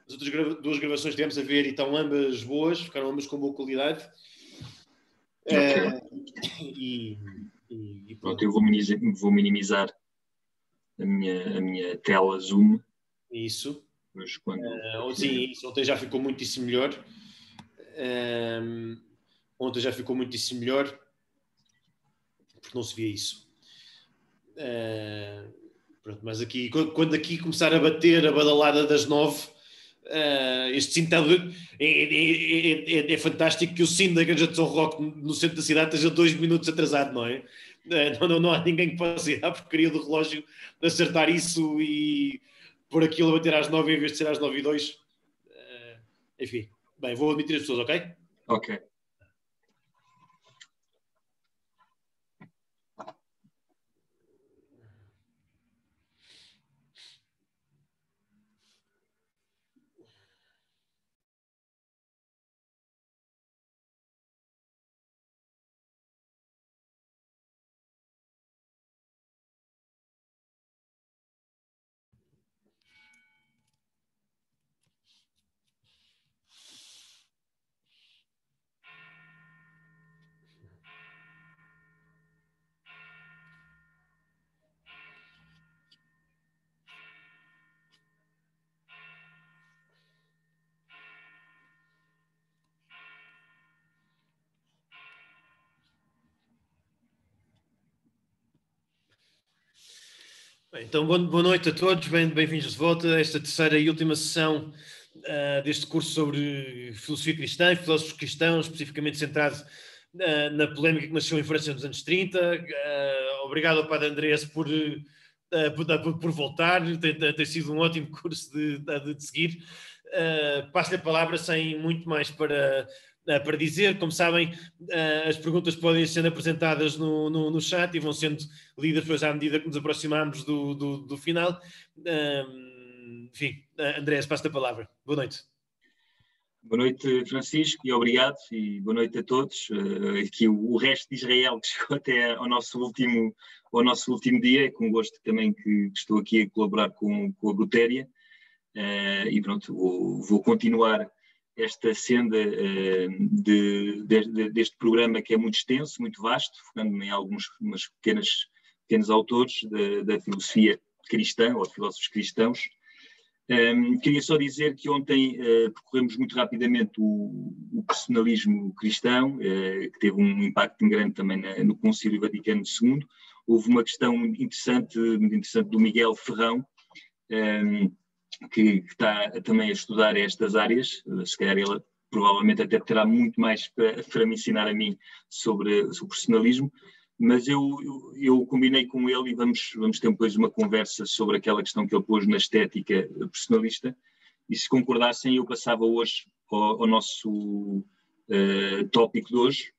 as outras duas gravações que tivemos a ver e estão ambas boas, ficaram ambas com boa qualidade. Pronto, eu vou minimizar a minha tela Zoom. Isso. Mas quando... Sim, isso ontem já ficou muitíssimo melhor. Porque não se via isso. Pronto, mas aqui, quando aqui começar a bater a badalada das 9, este sino é fantástico que o sino da Guns N' Rock no centro da cidade esteja 2 minutos atrasado, não é? Não há ninguém que possa ir à porcaria do relógio acertar isso e pôr aquilo a bater às 9 em vez de ser às 9:02. Enfim, bem, vou admitir as pessoas, ok? Ok. Bem, então, boa noite a todos, bem-vindos de volta a esta terceira e última sessão deste curso sobre filosofia cristã e filósofos cristãos, especificamente centrado na polémica que nasceu em França nos anos 30. Obrigado ao Padre Andrés por voltar, tem sido um ótimo curso de seguir. Passo-lhe a palavra sem muito mais para dizer. Como sabem, as perguntas podem ser apresentadas no chat e vão sendo lidas depois à medida que nos aproximamos do final. Enfim, Andrés, passo-te a palavra. Boa noite. Boa noite, Francisco, e obrigado, e boa noite a todos. Aqui o resto de Israel que chegou até ao nosso último dia, e com gosto também que estou aqui a colaborar com a Brutéria. E pronto, vou continuar esta senda deste programa que é muito extenso, muito vasto, focando-me em alguns pequenos autores da filosofia cristã, ou de filósofos cristãos. Queria só dizer que ontem percorremos muito rapidamente o personalismo cristão, que teve um impacto grande também no Concílio Vaticano II. Houve uma questão muito interessante do Miguel Ferrão, que está também a estudar estas áreas. Se calhar ele provavelmente até terá muito mais para me ensinar a mim sobre o personalismo, mas eu combinei com ele e vamos ter depois uma conversa sobre aquela questão que ele pôs na estética personalista, e se concordassem eu passava hoje ao nosso tópico de hoje,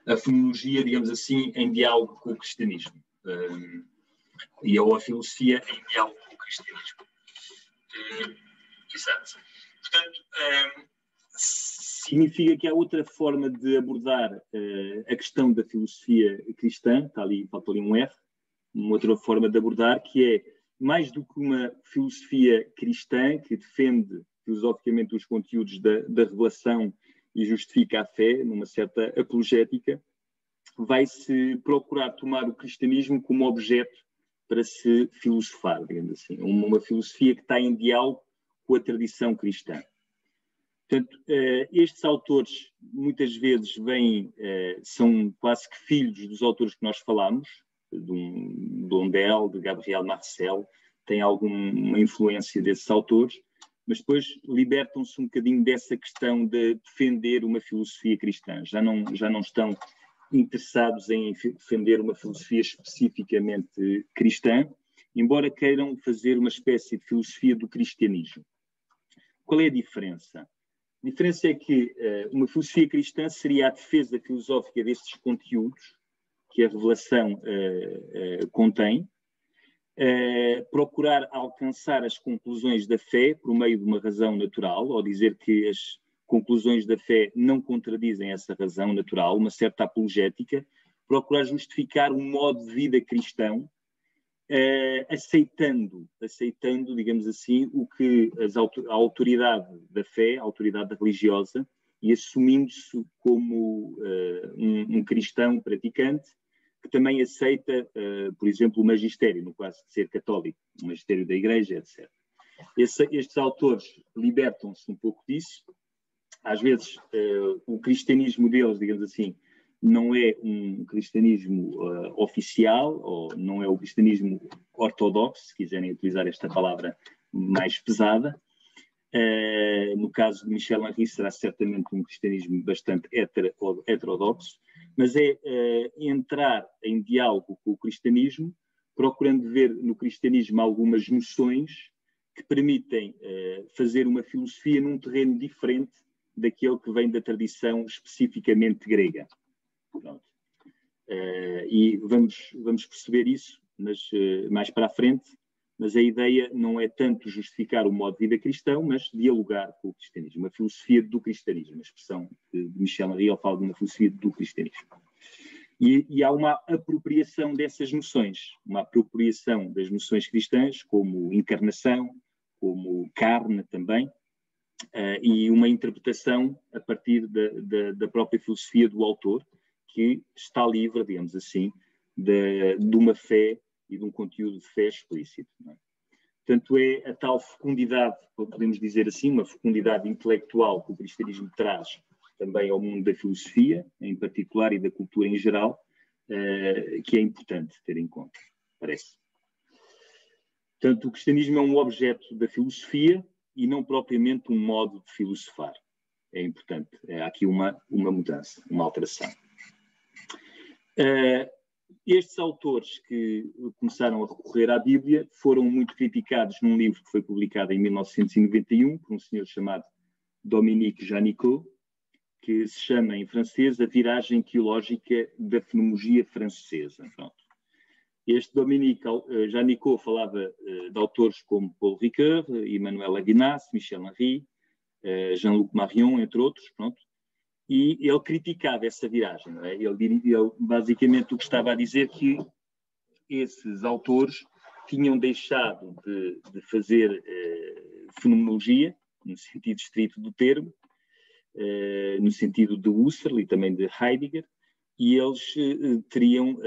a fenomenologia, digamos assim, em diálogo com o cristianismo. Ou a filosofia em diálogo com o cristianismo. Exato. Portanto, significa que há outra forma de abordar a questão da filosofia cristã, falta ali um R, uma outra forma de abordar, que é mais do que uma filosofia cristã que defende filosoficamente os conteúdos da revelação e justifica a fé numa certa apologética, vai-se procurar tomar o cristianismo como objeto para se filosofar, digamos assim, uma filosofia que está em diálogo com a tradição cristã. Portanto, estes autores muitas vezes são quase que filhos dos autores que nós falamos, de Blondel, de Gabriel Marcel, têm alguma influência desses autores, mas depois libertam-se um bocadinho dessa questão de defender uma filosofia cristã. Já não estão interessados em defender uma filosofia especificamente cristã, embora queiram fazer uma espécie de filosofia do cristianismo. Qual é a diferença? A diferença é que uma filosofia cristã seria a defesa filosófica destes conteúdos que a revelação contém, procurar alcançar as conclusões da fé por meio de uma razão natural, ou dizer que as conclusões da fé não contradizem essa razão natural, uma certa apologética, procurar justificar um modo de vida cristão aceitando, digamos assim, o que a autoridade da fé, a autoridade religiosa, e assumindo-se como um cristão praticante, que também aceita, por exemplo, o magistério, no caso de ser católico, o magistério da Igreja, etc. Estes autores libertam-se um pouco disso. Às vezes, o cristianismo deles, digamos assim, não é um cristianismo oficial, ou não é o cristianismo ortodoxo, se quiserem utilizar esta palavra mais pesada. No caso de Michel Henry, será certamente um cristianismo bastante heterodoxo, mas é entrar em diálogo com o cristianismo, procurando ver no cristianismo algumas noções que permitem fazer uma filosofia num terreno diferente daquele que vem da tradição especificamente grega. Pronto. E vamos perceber isso mais para a frente, mas a ideia não é tanto justificar o modo de vida cristão, mas dialogar com o cristianismo, uma filosofia do cristianismo, a expressão de Michel Henry, ele fala de uma filosofia do cristianismo. E há uma apropriação dessas noções, uma apropriação das noções cristãs, como encarnação, como carne também, e uma interpretação a partir da própria filosofia do autor, que está livre, digamos assim, de uma fé e de um conteúdo de fé explícito. Não é? Portanto, é a tal fecundidade, podemos dizer assim, uma fecundidade intelectual que o cristianismo traz também ao mundo da filosofia, em particular, e da cultura em geral, que é importante ter em conta, parece. Portanto, o cristianismo é um objeto da filosofia e não propriamente um modo de filosofar. É importante. Há aqui uma mudança, uma alteração. Estes autores que começaram a recorrer à Bíblia foram muito criticados num livro que foi publicado em 1991 por um senhor chamado Dominique Janicot, que se chama em francês A Viragem Teológica da Fenomenologia Francesa. Pronto. Este Dominique Janicot falava de autores como Paul Ricoeur, Emmanuel Levinas, Michel Henry, Jean-Luc Marion, entre outros, pronto. E ele criticava essa viragem. Não é? Ele basicamente o que estava a dizer que esses autores tinham deixado de fazer fenomenologia, no sentido estrito do termo, no sentido de Husserl e também de Heidegger, e eles teriam,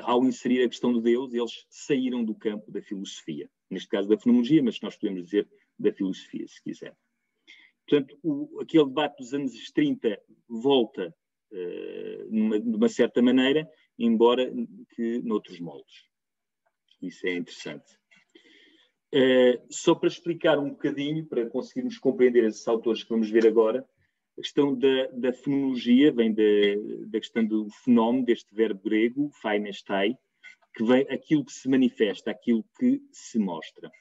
ao inserir a questão de Deus, eles saíram do campo da filosofia. Neste caso da fenomenologia, mas nós podemos dizer da filosofia, se quiser. Portanto, aquele debate dos anos 30 volta de uma certa maneira, embora que noutros moldes. Isso é interessante. Só para explicar um bocadinho, para conseguirmos compreender esses autores que vamos ver agora, a questão da fenomenologia vem da questão do fenómeno, deste verbo grego, phainestai, que vem aquilo que se manifesta, aquilo que se mostra.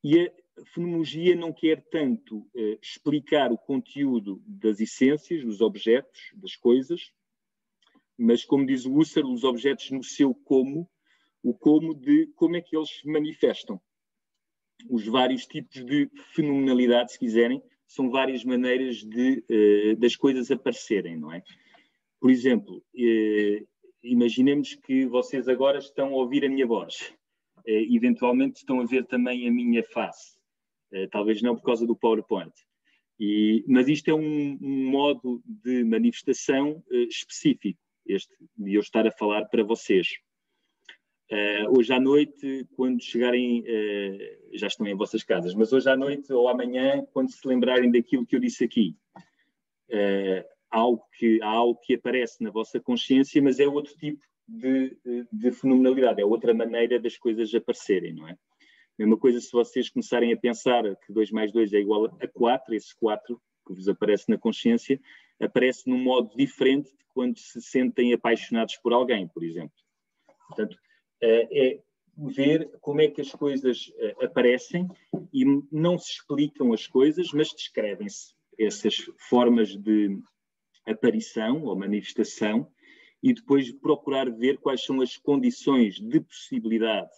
E a fenomenologia não quer tanto explicar o conteúdo das essências, dos objetos, das coisas, mas, como diz o Husserl, os objetos no seu como, o como de como é que eles se manifestam. Os vários tipos de fenomenalidade, se quiserem, são várias maneiras das coisas aparecerem, não é? Por exemplo, imaginemos que vocês agora estão a ouvir a minha voz. Eventualmente estão a ver também a minha face. Talvez não por causa do PowerPoint. Mas isto é um modo de manifestação específico, de eu estar a falar para vocês. Hoje à noite, quando chegarem, já estão em vossas casas, mas hoje à noite ou amanhã, quando se lembrarem daquilo que eu disse aqui, há algo que aparece na vossa consciência, mas é outro tipo de fenomenalidade, é outra maneira das coisas aparecerem, não é? Mesma coisa se vocês começarem a pensar que 2 mais 2 é igual a 4, esse 4 que vos aparece na consciência, aparece num modo diferente de quando se sentem apaixonados por alguém, por exemplo. Portanto, é ver como é que as coisas aparecem e não se explicam as coisas, mas descrevem-se essas formas de aparição ou manifestação e depois procurar ver quais são as condições de possibilidade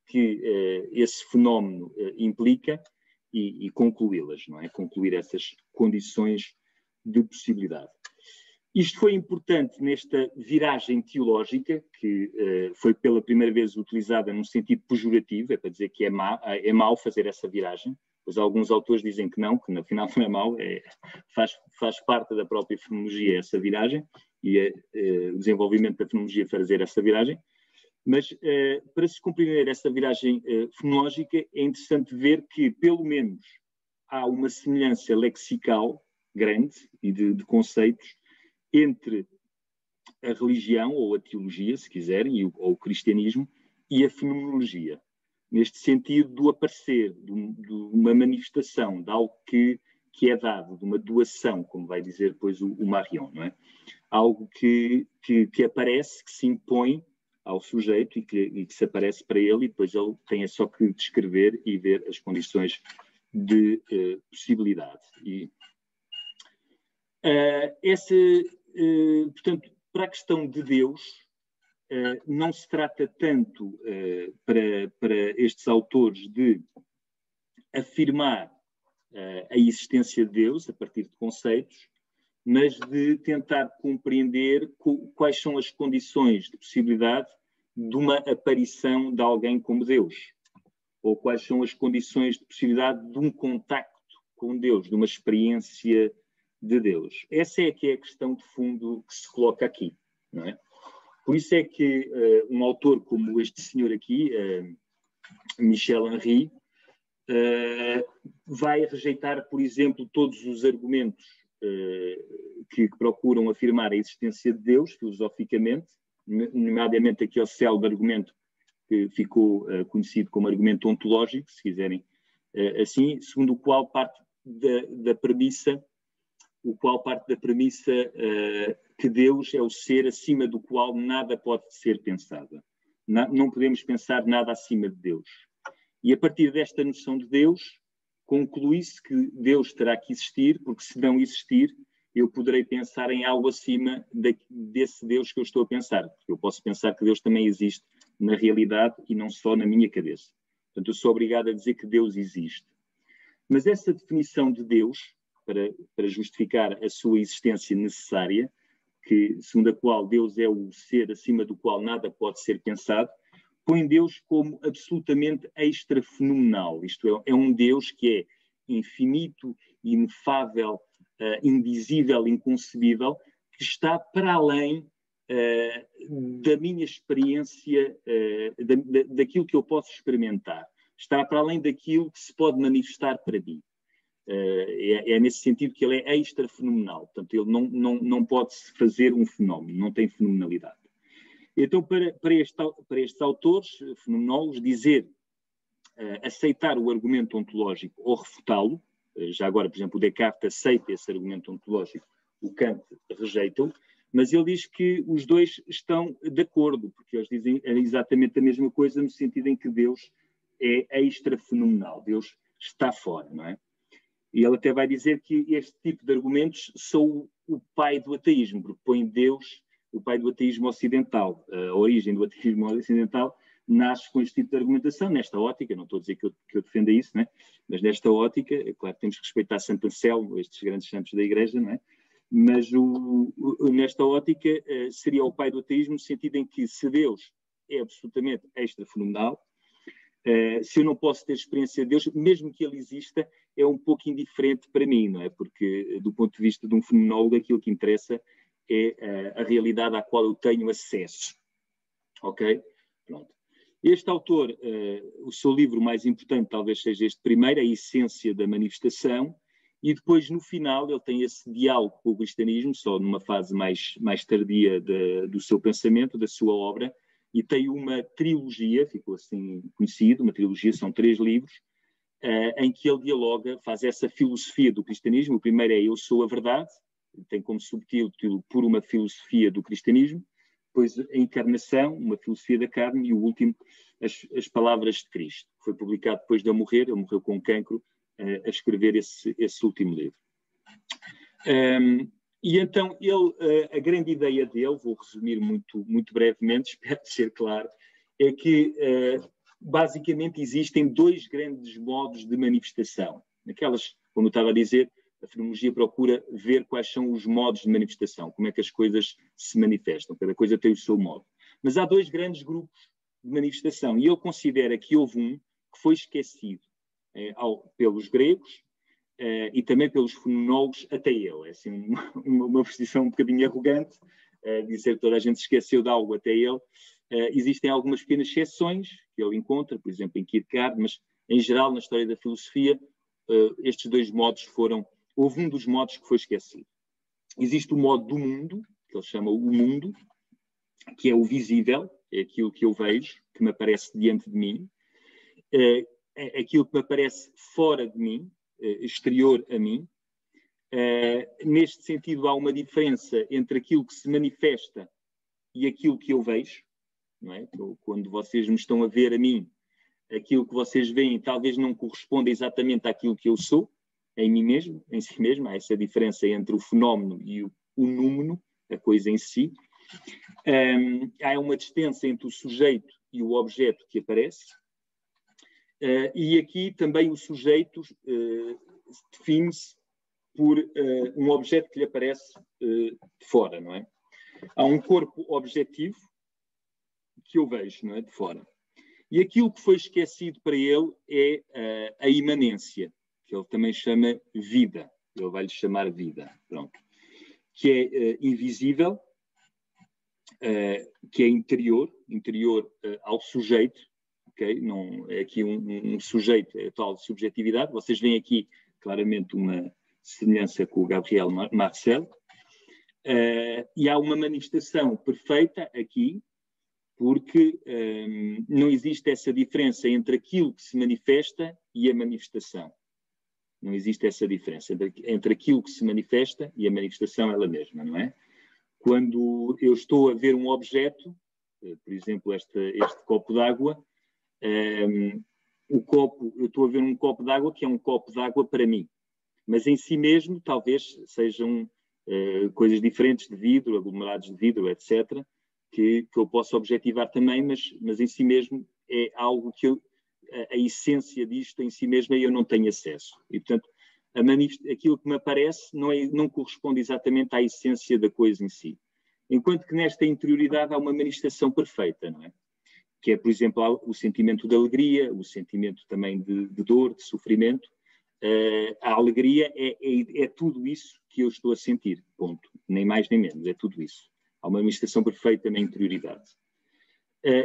que esse fenómeno implica e concluí-las, não é? Concluir essas condições de possibilidade. Isto foi importante nesta viragem teológica, que foi pela primeira vez utilizada num sentido pejorativo, é para dizer que é mau fazer essa viragem, pois alguns autores dizem que não, que afinal não é mau, faz parte da própria fenomenologia essa viragem, e o desenvolvimento da fenomenologia fazer essa viragem. Mas para se compreender essa viragem fenológica é interessante ver que, pelo menos, há uma semelhança lexical grande e de conceitos entre a religião ou a teologia, se quiserem, ou o cristianismo, e a fenomenologia. Neste sentido do aparecer, de uma manifestação, de algo que é dado, de uma doação, como vai dizer depois o Marion, não é? Algo que aparece, que se impõe ao sujeito e que se aparece para ele, e depois ele tem só que descrever e ver as condições de possibilidade. Portanto, para a questão de Deus, não se trata tanto para estes autores de afirmar a existência de Deus a partir de conceitos, mas de tentar compreender quais são as condições de possibilidade de uma aparição de alguém como Deus, ou quais são as condições de possibilidade de um contacto com Deus, de uma experiência de Deus. Essa é que é a questão de fundo que se coloca aqui, não é? Por isso é que um autor como este senhor aqui, Michel Henry, vai rejeitar, por exemplo, todos os argumentos que procuram afirmar a existência de Deus, filosoficamente, nomeadamente aquele célebre argumento que ficou conhecido como argumento ontológico, se quiserem assim, segundo o qual parte da premissa que Deus é o ser acima do qual nada pode ser pensado. Não podemos pensar nada acima de Deus. E a partir desta noção de Deus, conclui-se que Deus terá que existir, porque se não existir, eu poderei pensar em algo acima desse Deus que eu estou a pensar. Porque eu posso pensar que Deus também existe na realidade e não só na minha cabeça. Portanto, eu sou obrigado a dizer que Deus existe. Mas essa definição de Deus, para justificar a sua existência necessária, segundo a qual Deus é o ser acima do qual nada pode ser pensado, põe Deus como absolutamente extrafenomenal. Isto é um Deus que é infinito, inefável, indizível, inconcebível, que está para além da minha experiência, daquilo que eu posso experimentar. Está para além daquilo que se pode manifestar para mim. É nesse sentido que ele é extrafenomenal. Portanto, ele não pode fazer um fenómeno, não tem fenomenalidade. Então, para estes autores fenomenólogos, aceitar o argumento ontológico ou refutá-lo, já agora, por exemplo, o Descartes aceita esse argumento ontológico, o Kant rejeita-o, mas ele diz que os dois estão de acordo, porque eles dizem exatamente a mesma coisa, no sentido em que Deus é extrafenomenal, Deus está fora, não é? E ele até vai dizer que este tipo de argumentos são o pai do ateísmo, porque põe Deus, o pai do ateísmo ocidental. A origem do ateísmo ocidental nasce com este tipo de argumentação, nesta ótica, não estou a dizer que eu defenda isso, né? Mas nesta ótica, é claro que temos que respeitar Santo Anselmo, estes grandes santos da Igreja, não é? Mas nesta ótica seria o pai do ateísmo, no sentido em que se Deus é absolutamente extrafenomenal, se eu não posso ter experiência de Deus, mesmo que ele exista, é um pouco indiferente para mim, não é? Porque, do ponto de vista de um fenomenólogo, aquilo que interessa é a realidade à qual eu tenho acesso. Ok? Pronto. Este autor, o seu livro mais importante talvez seja este primeiro, A Essência da Manifestação, e depois, no final, ele tem esse diálogo com o cristianismo, só numa fase mais tardia do seu pensamento, da sua obra, e tem uma trilogia, ficou assim conhecido, uma trilogia, são 3 livros, em que ele dialoga, faz essa filosofia do cristianismo. O primeiro é Eu Sou a Verdade, tem como subtítulo Por uma Filosofia do Cristianismo, depois a Encarnação, uma filosofia da carne, e o último, as Palavras de Cristo. Foi publicado depois de ele morreu com cancro, a escrever esse último livro. E então, a grande ideia dele, vou resumir muito brevemente, espero ser claro, é que basicamente existem 2 grandes modos de manifestação. Aquelas, como eu estava a dizer, a A fenomenologia procura ver quais são os modos de manifestação, como é que as coisas se manifestam. Cada coisa tem o seu modo. Mas há dois grandes grupos de manifestação, e eu considero que houve um que foi esquecido pelos gregos e também pelos fenomenólogos até ele. É assim, uma posição um bocadinho arrogante, dizer que toda a gente se esqueceu de algo até ele. Existem algumas pequenas exceções que ele encontra, por exemplo, em Kierkegaard, mas em geral, na história da filosofia, estes dois modos houve um dos modos que foi esquecido. Existe o modo do mundo, que ele chama o mundo, que é o visível, é aquilo que eu vejo, que me aparece diante de mim, é aquilo que me aparece fora de mim, exterior a mim. Neste sentido, há uma diferença entre aquilo que se manifesta e aquilo que eu vejo, não é? Quando vocês me estão a ver a mim, aquilo que vocês veem talvez não corresponda exatamente àquilo que eu sou, em mim mesmo, em si mesmo. Há essa diferença entre o fenómeno e o númeno, a coisa em si. Há uma distância entre o sujeito e o objeto que aparece. E aqui também o sujeito define-se por um objeto que lhe aparece de fora, não é? Há um corpo objetivo que eu vejo, não é? De fora. E aquilo que foi esquecido para ele é a imanência, que ele também chama vida. Ele vai lhe chamar vida, pronto. Que é invisível, que é interior ao sujeito, ok? Não, é aqui um sujeito, é tal subjetividade. Vocês veem aqui claramente uma semelhança com o Gabriel Marcel. E há uma manifestação perfeita aqui, porque não existe essa diferença entre aquilo que se manifesta e a manifestação. Não existe essa diferença entre aquilo que se manifesta e a manifestação ela mesma, não é? Quando eu estou a ver um objeto, por exemplo, este copo d'água, eu estou a ver um copo d'água que é um copo d'água para mim. Mas em si mesmo, talvez sejam coisas diferentes de vidro, aglomerados de vidro, etc., que eu posso objetivar também, mas em si mesmo é algo que a essência disto em si mesmo eu não tenho acesso. E, portanto, aquilo que me aparece não corresponde exatamente à essência da coisa em si. Enquanto que nesta interioridade há uma manifestação perfeita, não é? Que é, por exemplo, o sentimento de alegria, o sentimento também de dor, de sofrimento. A alegria é tudo isso que eu estou a sentir, ponto. Nem mais nem menos, é tudo isso. Há uma manifestação perfeita na interioridade.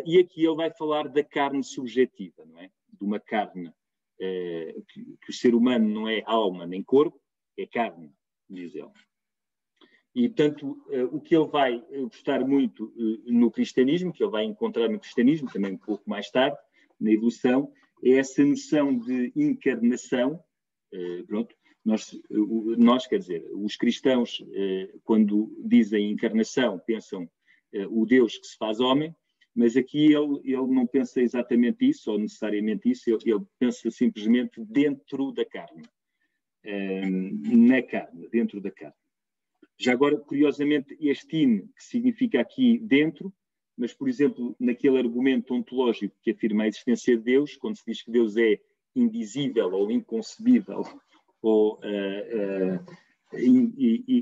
E aqui ele vai falar da carne subjetiva, não é? De uma carne que o ser humano não é alma nem corpo, é carne, diz ele. E, portanto, o que ele vai gostar muito no cristianismo, que ele vai encontrar no cristianismo, também um pouco mais tarde, na evolução, é essa noção de encarnação. Pronto, nós, quer dizer, os cristãos, quando dizem encarnação, pensam o Deus que se faz homem, mas aqui ele não pensa exatamente isso, ou necessariamente isso, ele pensa simplesmente dentro da carne. Na carne, dentro da carne. Já agora, curiosamente, este in, que significa aqui dentro, mas, por exemplo, naquele argumento ontológico que afirma a existência de Deus, quando se diz que Deus é indizível ou inconcebível ou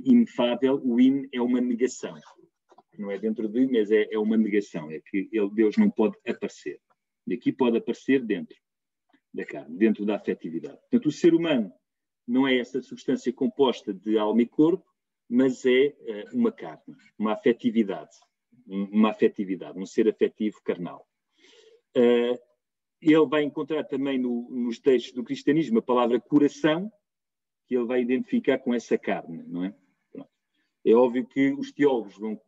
inefável, o in é uma negação. Não é dentro de, mas é uma negação. É que Deus não pode aparecer. E aqui pode aparecer dentro da carne, dentro da afetividade. Portanto, o ser humano não é essa substância composta de alma e corpo, mas é uma carne, uma afetividade, um ser afetivo carnal. Ele vai encontrar também nos textos do cristianismo a palavra coração, que ele vai identificar com essa carne, não é? Pronto. É óbvio que os teólogos vão,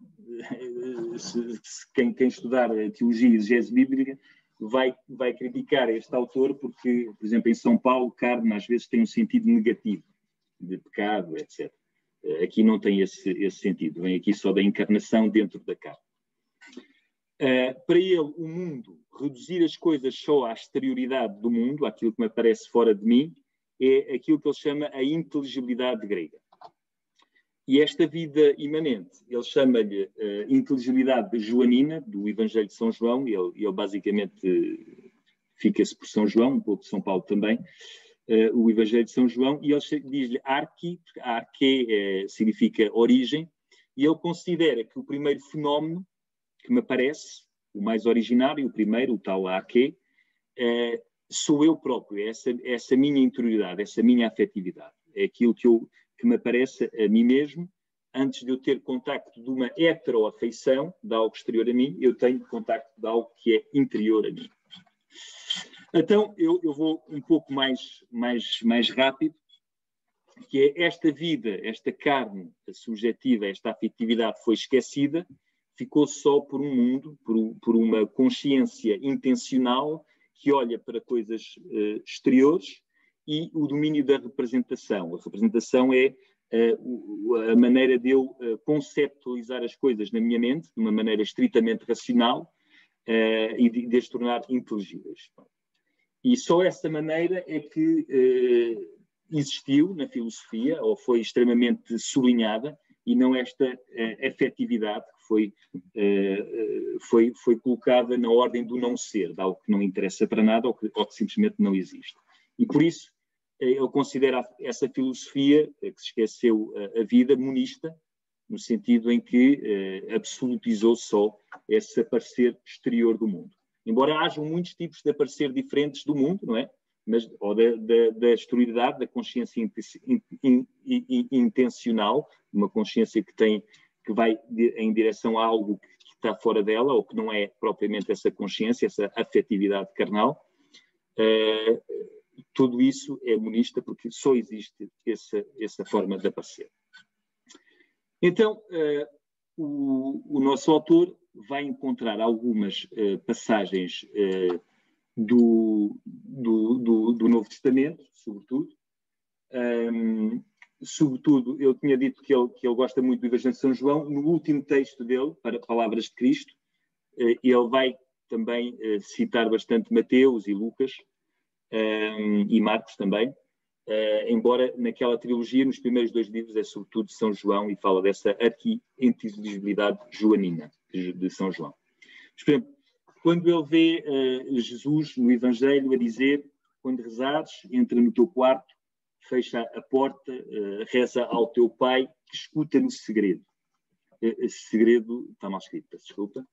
quem estudar a teologia e exegese bíblica, vai criticar este autor porque, por exemplo, em São Paulo, carne às vezes tem um sentido negativo, de pecado, etc. Aqui não tem esse sentido, vem aqui só da encarnação dentro da carne. Para ele, o mundo, reduzir as coisas só à exterioridade do mundo, àquilo que me aparece fora de mim, é aquilo que ele chama a inteligibilidade grega. E esta vida imanente, ele chama-lhe inteligibilidade joanina, do Evangelho de São João, ele basicamente fica-se por São João, um pouco de São Paulo também, o Evangelho de São João, e ele diz-lhe arque, porque arque significa origem, e ele considera que o primeiro fenómeno que me aparece, o mais originário, o primeiro, o tal arque, sou eu próprio, essa minha interioridade, essa minha afetividade. É aquilo que me aparece a mim mesmo. Antes de eu ter contacto de uma heteroafeição, de algo exterior a mim, eu tenho contacto de algo que é interior a mim. Então, eu vou um pouco mais rápido, que é esta vida, esta carne subjetiva, esta afetividade foi esquecida, ficou só por um mundo, por uma consciência intencional que olha para coisas exteriores e o domínio da representação. A representação é a maneira de eu conceptualizar as coisas na minha mente, de uma maneira estritamente racional e de as tornar inteligíveis. E só essa maneira é que existiu na filosofia, ou foi extremamente sublinhada, e não esta afetividade que foi colocada na ordem do não ser, de algo que não interessa para nada ou que simplesmente não existe. E por isso eu considero essa filosofia que se esqueceu a vida monista, no sentido em que absolutizou só esse aparecer exterior do mundo. Embora hajam muitos tipos de aparecer diferentes do mundo, não é? Mas, ou da exterioridade, da consciência intencional, uma consciência que vai em direção a algo que está fora dela, ou que não é propriamente essa consciência, essa afetividade carnal. Tudo isso é monista porque só existe essa forma de aparecer. Então, o nosso autor vai encontrar algumas passagens do Novo Testamento, sobretudo. Sobretudo, eu tinha dito que ele gosta muito do Evangelho de São João. No último texto dele, para Palavras de Cristo, ele vai também citar bastante Mateus e Lucas, e Marcos também, embora naquela trilogia, nos primeiros 2 livros, é sobretudo de São João e fala dessa arqui-inteligibilidade joanina de São João. Mas, por exemplo, quando ele vê Jesus no Evangelho a dizer: quando rezares, entra no teu quarto, fecha a porta, reza ao teu pai, que escuta no segredo. Esse segredo está mal escrito, peço desculpa.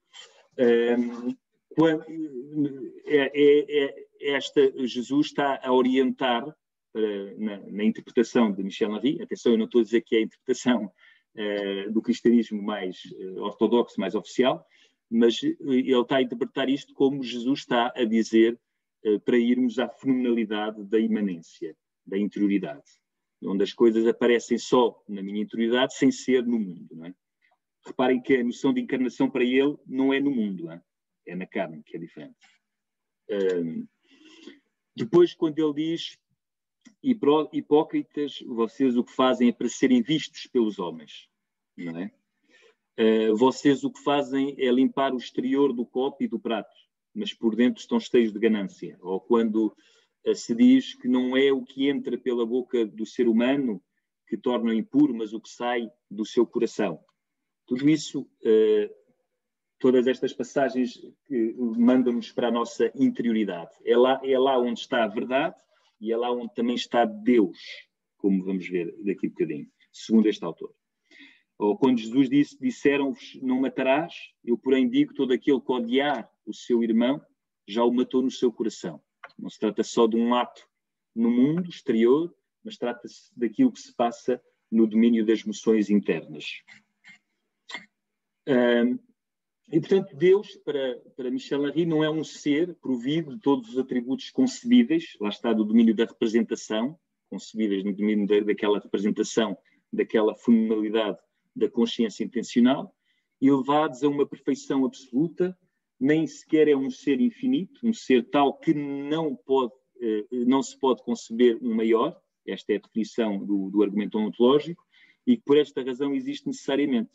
Jesus está a orientar na interpretação de Michel Henry. Atenção, eu não estou a dizer que é a interpretação do cristianismo mais ortodoxo, mais oficial, mas ele está a interpretar isto como Jesus está a dizer para irmos à fenomenalidade da imanência, da interioridade, onde as coisas aparecem só na minha interioridade sem ser no mundo, não é? Reparem que a noção de encarnação para ele não é no mundo, não é? É na carne, que é diferente. Depois, quando ele diz: hipócritas, vocês o que fazem é para serem vistos pelos homens, não é? Vocês o que fazem é limpar o exterior do copo e do prato, mas por dentro estão cheios de ganância. Ou quando se diz que não é o que entra pela boca do ser humano que torna impuro, mas o que sai do seu coração. Tudo isso, todas estas passagens mandam-nos para a nossa interioridade. É lá onde está a verdade e é lá onde também está Deus, como vamos ver daqui a bocadinho, segundo este autor. Ou quando Jesus disse: disseram-vos, não matarás, eu porém digo, todo aquele que odiar o seu irmão já o matou no seu coração. Não se trata só de um ato no mundo exterior, mas trata-se daquilo que se passa no domínio das emoções internas. E, portanto, Deus, para Michel Henry, não é um ser provido de todos os atributos concebíveis, lá está, do domínio da representação, concebíveis no domínio daquela representação, daquela fenomenalidade da consciência intencional, elevados a uma perfeição absoluta, nem sequer é um ser infinito, um ser tal que não se pode conceber um maior. Esta é a definição do argumento ontológico, e que por esta razão existe necessariamente.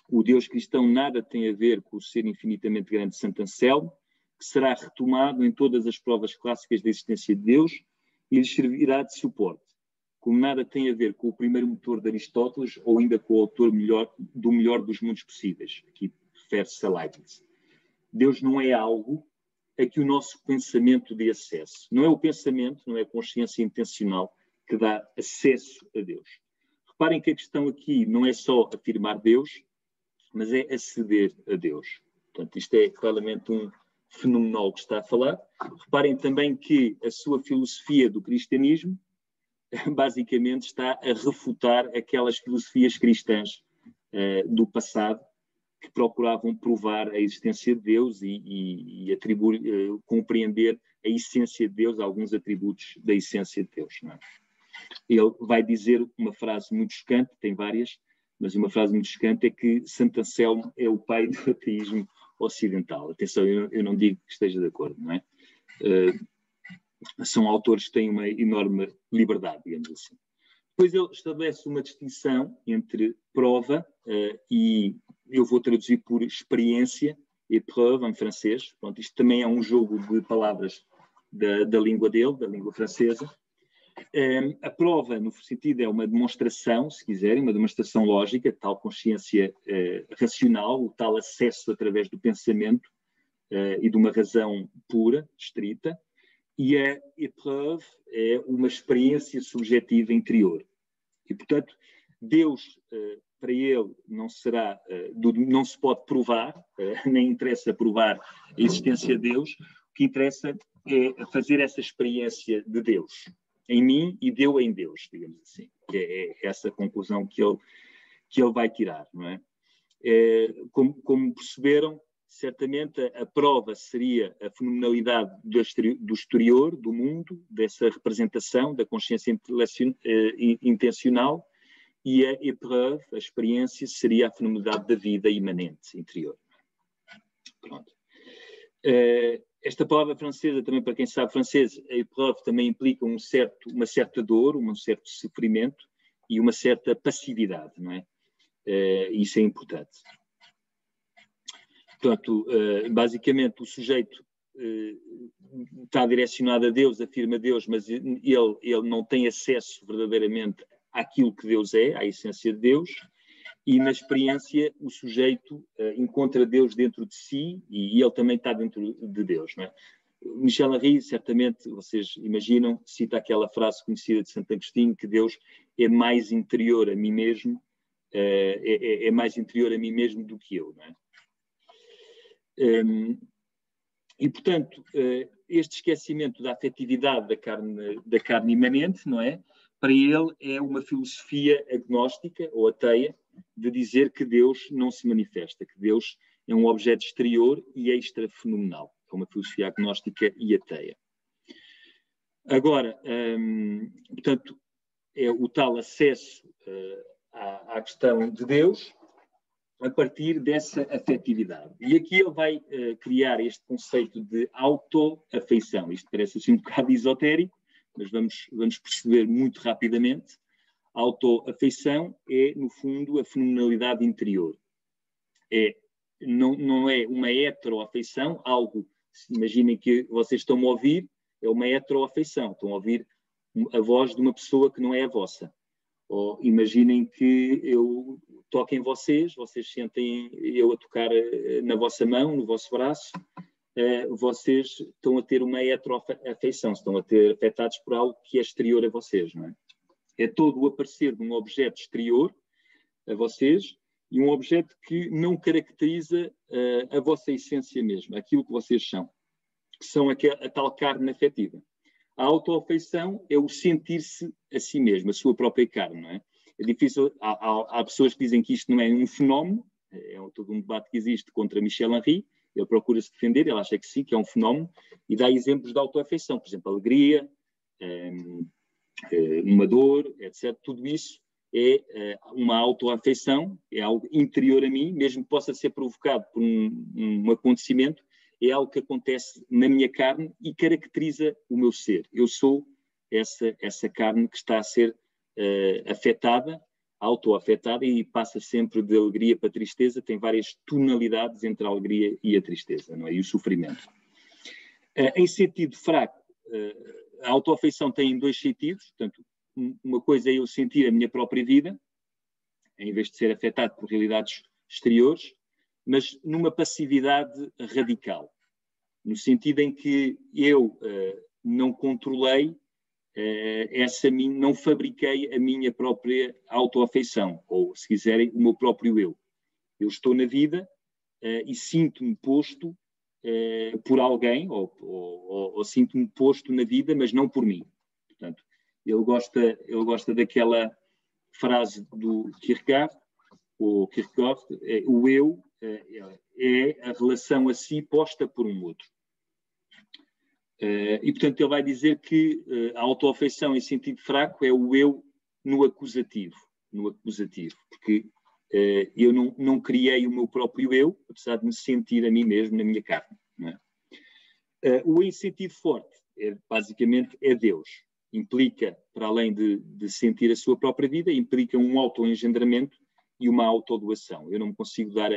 O Deus cristão nada tem a ver com o ser infinitamente grande de Santo Anselmo, que será retomado em todas as provas clássicas da existência de Deus e lhes servirá de suporte, como nada tem a ver com o primeiro motor de Aristóteles ou ainda com o autor do melhor dos mundos possíveis. Aqui refere-se a Leibniz. Deus não é algo, a que o nosso pensamento dê acesso. Não é o pensamento, não é a consciência intencional que dá acesso a Deus. Reparem que a questão aqui não é só afirmar Deus, mas é aceder a Deus. Portanto, isto é claramente um fenomenólogo que está a falar. Reparem também que a sua filosofia do cristianismo basicamente está a refutar aquelas filosofias cristãs do passado que procuravam provar a existência de Deus e atribuir, compreender a essência de Deus, alguns atributos da essência de Deus. Não é? Ele vai dizer uma frase muito chocante, tem várias, mas uma frase muito chocante é que Santo Anselmo é o pai do ateísmo ocidental. Atenção, eu não digo que esteja de acordo, não é? São autores que têm uma enorme liberdade, digamos assim. Depois ele estabelece uma distinção entre prova e, eu vou traduzir por experiência, épreuve em francês. Pronto, isto também é um jogo de palavras da língua dele, da língua francesa. A prova, no sentido, é uma demonstração, se quiserem, uma demonstração lógica, tal consciência racional, o tal acesso através do pensamento e de uma razão pura, estrita. E a épreuve é uma experiência subjetiva interior. E, portanto, Deus, para ele, não se pode provar, nem interessa provar a existência de Deus. O que interessa é fazer essa experiência de Deus em mim e deu em Deus, digamos assim. É essa a conclusão que ele vai tirar, não é? Como perceberam, certamente a prova seria a fenomenalidade do exterior, do mundo, dessa representação da consciência intencional, e a épreuve, a experiência, seria a fenomenalidade da vida imanente, interior. Pronto. Esta palavra francesa, também para quem sabe francês, a épreuve também implica uma certa dor, um certo sofrimento e uma certa passividade, não é? Isso é importante. Portanto, basicamente o sujeito está direcionado a Deus, afirma Deus, mas ele não tem acesso verdadeiramente àquilo que Deus é, à essência de Deus, e na experiência o sujeito encontra Deus dentro de si e ele também está dentro de Deus. Não é? Michel Henry, certamente, vocês imaginam, cita aquela frase conhecida de Santo Agostinho, que Deus é mais interior a mim mesmo, é mais interior a mim mesmo do que eu. Não é? E, portanto, este esquecimento da afetividade da carne imanente, não é? Para ele é uma filosofia agnóstica ou ateia de dizer que Deus não se manifesta, que Deus é um objeto exterior e extra-fenomenal. É uma filosofia agnóstica e ateia. Agora, portanto, é o tal acesso à questão de Deus a partir dessa afetividade. E aqui ele vai criar este conceito de autoafeição. Isto parece assim um bocado esotérico, mas vamos perceber muito rapidamente. A autoafeição é, no fundo, a fenomenalidade interior. Não é uma heteroafeição, algo, imaginem que vocês estão a ouvir, é uma heteroafeição, estão a ouvir a voz de uma pessoa que não é a vossa. Ou imaginem que eu toco em vocês sentem eu a tocar na vossa mão, no vosso braço, vocês estão a ter uma heteroafeição, estão a ter afetados por algo que é exterior a vocês, não é? É todo o aparecer de um objeto exterior a vocês e um objeto que não caracteriza a vossa essência mesmo, aquilo que vocês são, que são a tal carne afetiva. A autoafeição é o sentir-se a si mesmo, a sua própria carne, não é? É difícil, há pessoas que dizem que isto não é um fenómeno, é todo um debate que existe contra Michel Henry, ele procura se defender, ele acha que sim, que é um fenómeno, e dá exemplos de autoafeição, por exemplo, alegria, uma dor, etc. Tudo isso é uma autoafeição, é algo interior a mim, mesmo que possa ser provocado por um acontecimento, é algo que acontece na minha carne e caracteriza o meu ser. Eu sou essa carne que está a ser afetada, autoafetada, e passa sempre de alegria para tristeza, tem várias tonalidades entre a alegria e a tristeza, não é? E o sofrimento. Em sentido fraco, a autoafeição tem dois sentidos, portanto, uma coisa é eu sentir a minha própria vida, em vez de ser afetado por realidades exteriores, mas numa passividade radical. no sentido em que eu não controlei não fabriquei a minha própria autoafeição, ou, se quiserem, o meu próprio eu. Eu estou na vida e sinto-me posto por alguém, ou sinto-me posto na vida, mas não por mim. Portanto, ele gosta daquela frase do Kierkegaard, o eu é a relação a si posta por um outro. E, portanto, ele vai dizer que a autoafeição em sentido fraco é o eu no acusativo, porque eu não criei o meu próprio eu, apesar de me sentir a mim mesmo na minha carne. Não é? O em sentido forte, basicamente, é Deus. Implica, para além de sentir a sua própria vida, implica um autoengendramento e uma autodoação. Eu não consigo dar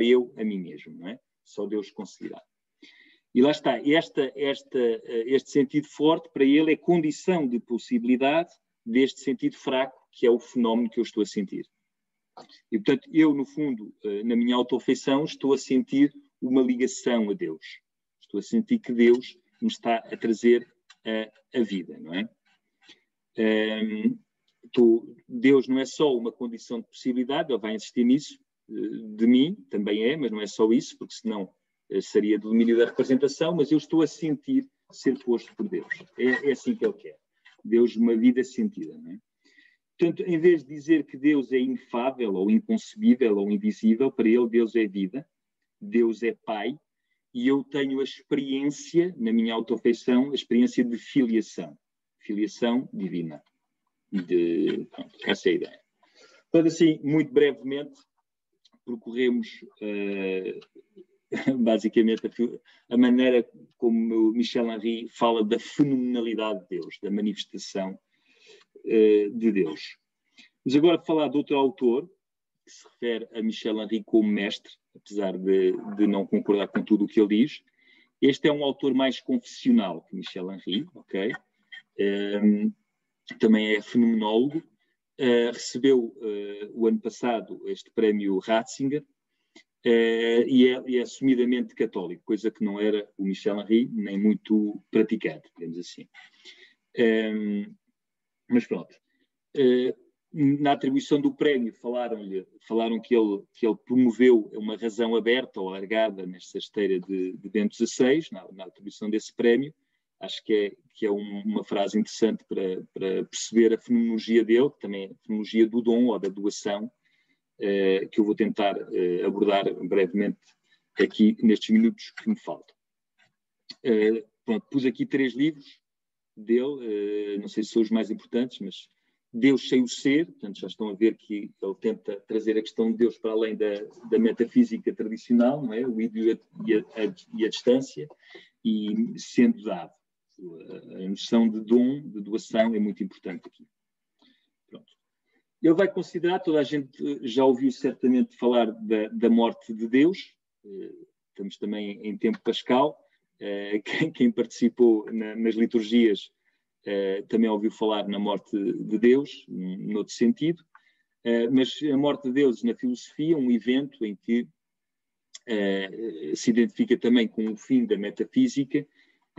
eu a mim mesmo, não é? Só Deus conseguirá. E lá está, este sentido forte para ele é condição de possibilidade deste sentido fraco, que é o fenómeno que eu estou a sentir. E, portanto, eu, no fundo, na minha autoafeição, estou a sentir uma ligação a Deus. Estou a sentir que Deus me está a trazer a vida, não é? Deus não é só uma condição de possibilidade, ele vai insistir nisso, de mim, também é, mas não é só isso, porque senão seria do domínio da representação, mas eu estou a sentir ser posto por Deus. É assim que ele quer. Deus, uma vida sentida, não é? Portanto, em vez de dizer que Deus é inefável, ou inconcebível, ou invisível, para ele Deus é vida, Deus é Pai, e eu tenho a experiência, na minha autoafeição, a experiência de filiação divina. Pronto, essa é a ideia. Portanto, assim, muito brevemente, percorremos basicamente a maneira como Michel Henry fala da fenomenalidade de Deus, da manifestação de Deus. Mas agora falar de outro autor, que se refere a Michel Henry como mestre, apesar de não concordar com tudo o que ele diz. Este é um autor mais confessional que Michel Henry, ok? Também é fenomenólogo. Recebeu o ano passado este prémio Ratzinger, e é assumidamente católico, coisa que não era o Michel Henry, nem muito praticante, digamos assim. Mas pronto. Na atribuição do prémio falaram que ele promoveu uma razão aberta ou alargada nesta esteira de Bento XVI, na atribuição desse prémio. Acho que é uma frase interessante para perceber a fenomenologia dele, que também é a fenomenologia do dom ou da doação, que eu vou tentar abordar brevemente aqui nestes minutos que me faltam. Pronto, pus aqui 3 livros dele, não sei se são os mais importantes, mas Deus sem o ser, portanto já estão a ver que ele tenta trazer a questão de Deus para além da metafísica tradicional, não é? O ídolo e a distância, e sendo dado. A noção de dom, de doação, é muito importante aqui. Pronto. Ele vai considerar, toda a gente já ouviu certamente falar da morte de Deus, estamos também em tempo pascal, quem participou nas liturgias também ouviu falar na morte de Deus, noutro sentido, mas a morte de Deus na filosofia é um evento em que se identifica também com o fim da metafísica,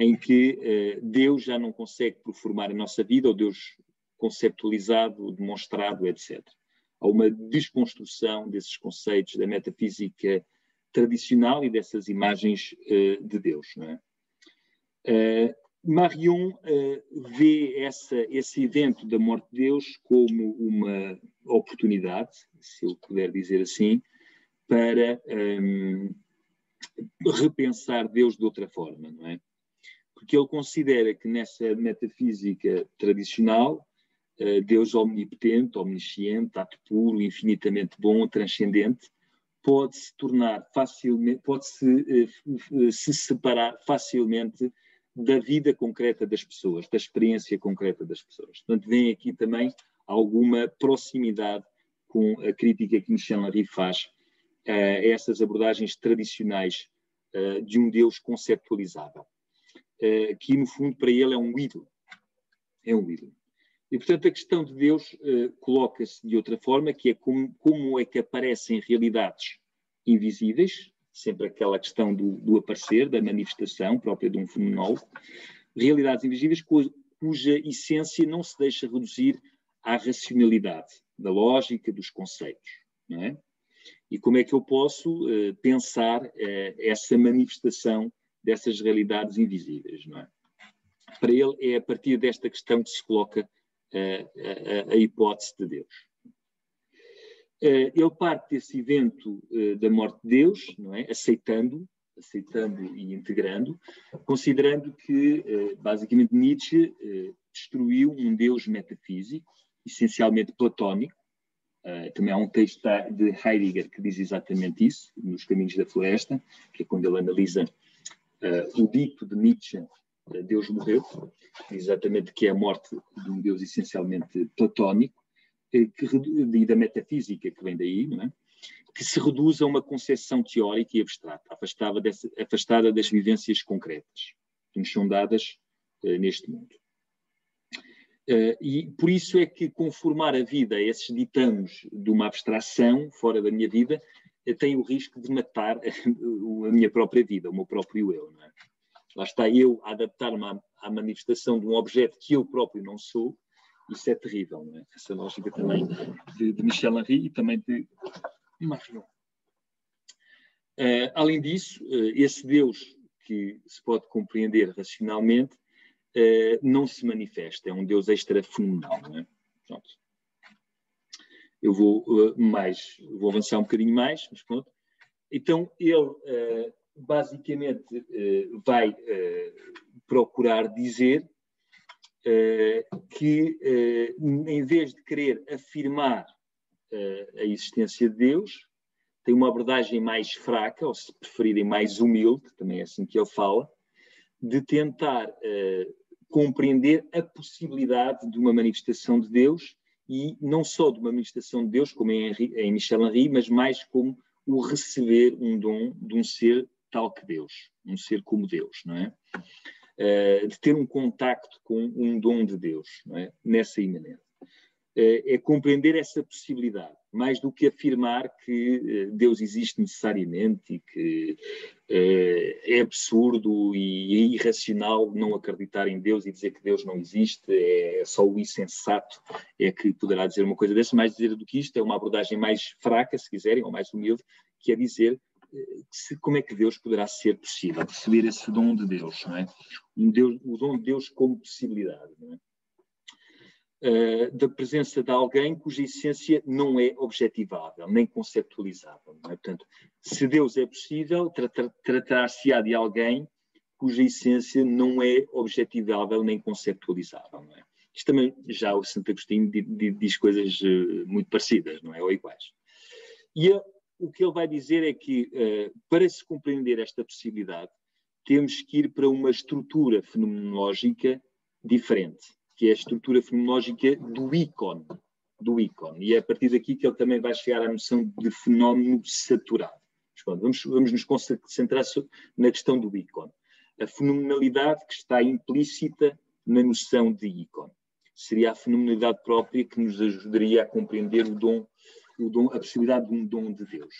em que Deus já não consegue performar a nossa vida, ou Deus conceptualizado, demonstrado, etc. Há uma desconstrução desses conceitos da metafísica tradicional e dessas imagens de Deus, não é? Marion vê esse evento da morte de Deus como uma oportunidade, se eu puder dizer assim, para repensar Deus de outra forma, não é? Porque ele considera que nessa metafísica tradicional, Deus omnipotente, omnisciente, ato puro, infinitamente bom, transcendente, pode-se tornar facilmente, se separar facilmente da vida concreta das pessoas, da experiência concreta das pessoas. Portanto, vem aqui também alguma proximidade com a crítica que Michel Henry faz a essas abordagens tradicionais de um Deus conceptualizável, que no fundo para ele é um ídolo. É um ídolo. E, portanto, a questão de Deus coloca-se de outra forma, que é como é que aparecem realidades invisíveis, sempre aquela questão do aparecer, da manifestação própria de um fenomenólogo, realidades invisíveis cuja essência não se deixa reduzir à racionalidade da lógica, dos conceitos, não é? E como é que eu posso pensar essa manifestação dessas realidades invisíveis, não é? Para ele é a partir desta questão que se coloca a hipótese de Deus. Ele parte desse evento da morte de Deus, não é? Aceitando e integrando, considerando que, basicamente, Nietzsche destruiu um Deus metafísico, essencialmente platónico. Também há um texto de Heidegger que diz exatamente isso, nos Caminhos da Floresta, que é quando ele analisa o dito de Nietzsche, Deus morreu, exatamente que é a morte de um Deus essencialmente platónico, e da metafísica que vem daí, não é? Que se reduz a uma concepção teórica e abstrata, afastada das vivências concretas que nos são dadas neste mundo. E por isso é que conformar a vida a esses ditames de uma abstração fora da minha vida tem o risco de matar a minha própria vida, o meu próprio eu, não é? Lá está eu a adaptar-me à manifestação de um objeto que eu próprio não sou. Isso é terrível, não é? Essa lógica também de Michel Henry e também de Marion. Além disso, esse Deus que se pode compreender racionalmente não se manifesta, é um Deus extra-fenomenal, não é? Pronto. Eu vou avançar um bocadinho mais, mas pronto. Então, ele basicamente vai procurar dizer que, em vez de querer afirmar a existência de Deus, tem uma abordagem mais fraca, ou se preferirem mais humilde, também é assim que ele fala, de tentar compreender a possibilidade de uma manifestação de Deus, e não só de uma manifestação de Deus, como em Michel Henry, mas mais como o receber um dom de um ser tal que Deus, um ser como Deus, não é? De ter um contacto com um dom de Deus, não é? Nessa imanência. É compreender essa possibilidade, mais do que afirmar que Deus existe necessariamente e que é absurdo e irracional não acreditar em Deus e dizer que Deus não existe, é só o insensato é que poderá dizer uma coisa dessa. Mais dizer do que isto, é uma abordagem mais fraca, se quiserem, ou mais humilde, que é dizer como é que Deus poderá ser possível, receber esse dom de Deus, não é? O dom de Deus como possibilidade, não é? Da presença de alguém cuja essência não é objetivável, nem conceptualizável, não é? Portanto, se Deus é possível, tratar-se-á de alguém cuja essência não é objetivável, nem conceptualizável, não é? Isto também, já o Santo Agostinho diz coisas muito parecidas, não é? Ou iguais. E o que ele vai dizer é que, para se compreender esta possibilidade, temos que ir para uma estrutura fenomenológica diferente, que é a estrutura fenomenológica do ícone. E é a partir daqui que ele também vai chegar à noção de fenómeno saturado. Mas, pronto, vamos nos concentrar na questão do ícone. A fenomenalidade que está implícita na noção de ícone. Seria a fenomenalidade própria que nos ajudaria a compreender a possibilidade de um dom de Deus.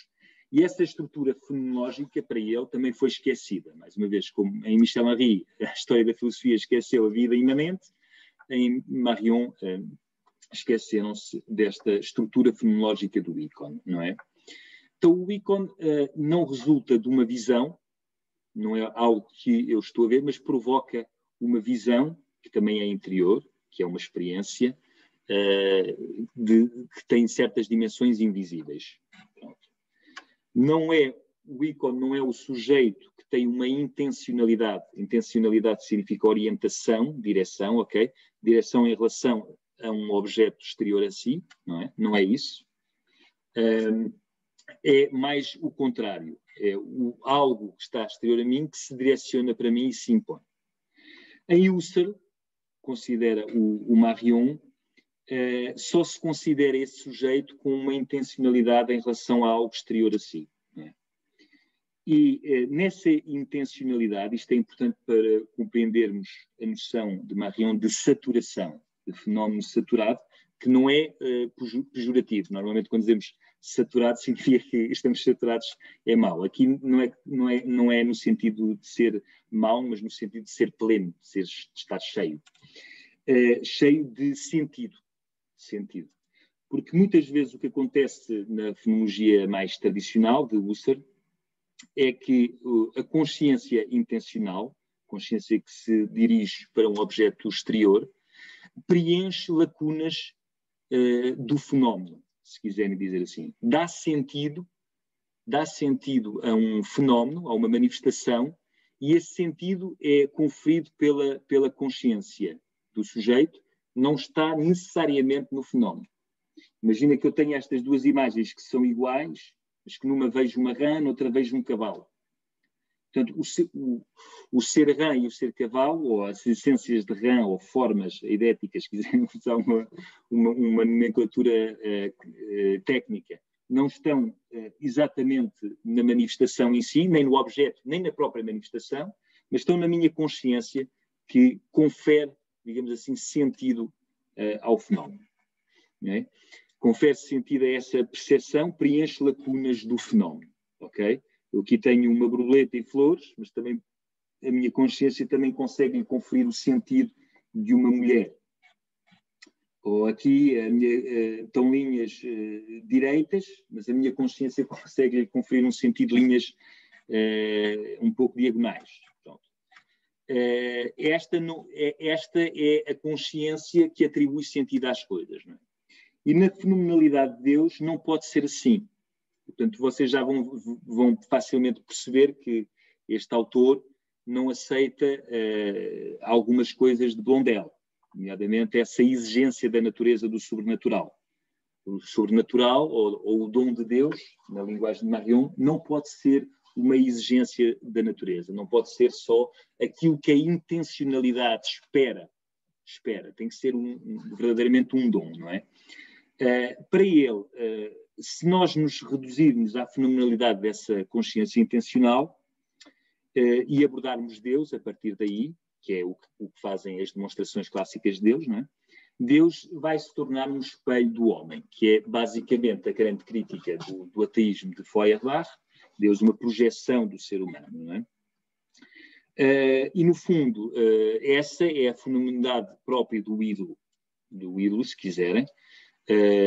E essa estrutura fenomenológica, para ele, também foi esquecida. Mais uma vez, como em Michel Henry, a história da filosofia esqueceu a vida imanente, em Marion esqueceram-se desta estrutura fenomenológica do ícone, não é? Então, o ícone não resulta de uma visão, não é algo que eu estou a ver, mas provoca uma visão, que também é interior, que é uma experiência, que tem certas dimensões invisíveis. O ícone não é o sujeito que tem uma intencionalidade. Intencionalidade significa orientação, direção, ok? Direção em relação a um objeto exterior a si, não é? Não é isso. É mais o contrário. É algo que está exterior a mim que se direciona para mim e se impõe. Em Husserl, considera o Marion, só se considera esse sujeito com uma intencionalidade em relação a algo exterior a si. Né? E nessa intencionalidade, isto é importante para compreendermos a noção de Marion de saturação. fenómeno saturado, que não é pejorativo. Normalmente, quando dizemos saturado, significa que estamos saturados, é mau. Aqui não é no sentido de ser mau, mas no sentido de ser pleno, de estar cheio. Cheio de sentido. Porque muitas vezes o que acontece na fenomenologia mais tradicional de Husserl é que a consciência intencional, consciência que se dirige para um objeto exterior, preenche lacunas do fenómeno, se quiserem dizer assim. Dá sentido a um fenómeno, a uma manifestação, e esse sentido é conferido pela consciência do sujeito, não está necessariamente no fenómeno. Imagina que eu tenho estas duas imagens que são iguais, mas que numa vejo uma rã, noutra vejo um cavalo. Portanto, o ser rã e o ser cavalo, ou as essências de rã, ou formas eidéticas, se quiserem usar uma nomenclatura técnica, não estão exatamente na manifestação em si, nem no objeto, nem na própria manifestação, mas estão na minha consciência, que confere, digamos assim, sentido ao fenómeno. Não é? Confere sentido a essa percepção, preenche lacunas do fenómeno. Ok? Eu aqui tenho uma borboleta e flores, mas também a minha consciência também consegue conferir o sentido de uma mulher. Ou aqui estão linhas direitas, mas a minha consciência consegue conferir um sentido de linhas um pouco diagonais. Esta é a consciência que atribui sentido às coisas. Não é? E na fenomenalidade de Deus não pode ser assim. Portanto, vocês já vão facilmente perceber que este autor não aceita algumas coisas de Blondel, nomeadamente essa exigência da natureza do sobrenatural. O sobrenatural, ou o dom de Deus, na linguagem de Marion, não pode ser uma exigência da natureza, não pode ser só aquilo que a intencionalidade espera. Tem que ser verdadeiramente um dom, não é? Para ele, se nós nos reduzirmos à fenomenalidade dessa consciência intencional e abordarmos Deus a partir daí, que é o que fazem as demonstrações clássicas de Deus, não é? Deus vai se tornar um espelho do homem, que é basicamente a grande crítica do ateísmo de Feuerbach, Deus uma projeção do ser humano, não é? E no fundo, essa é a fenomenalidade própria do ídolo, se quiserem,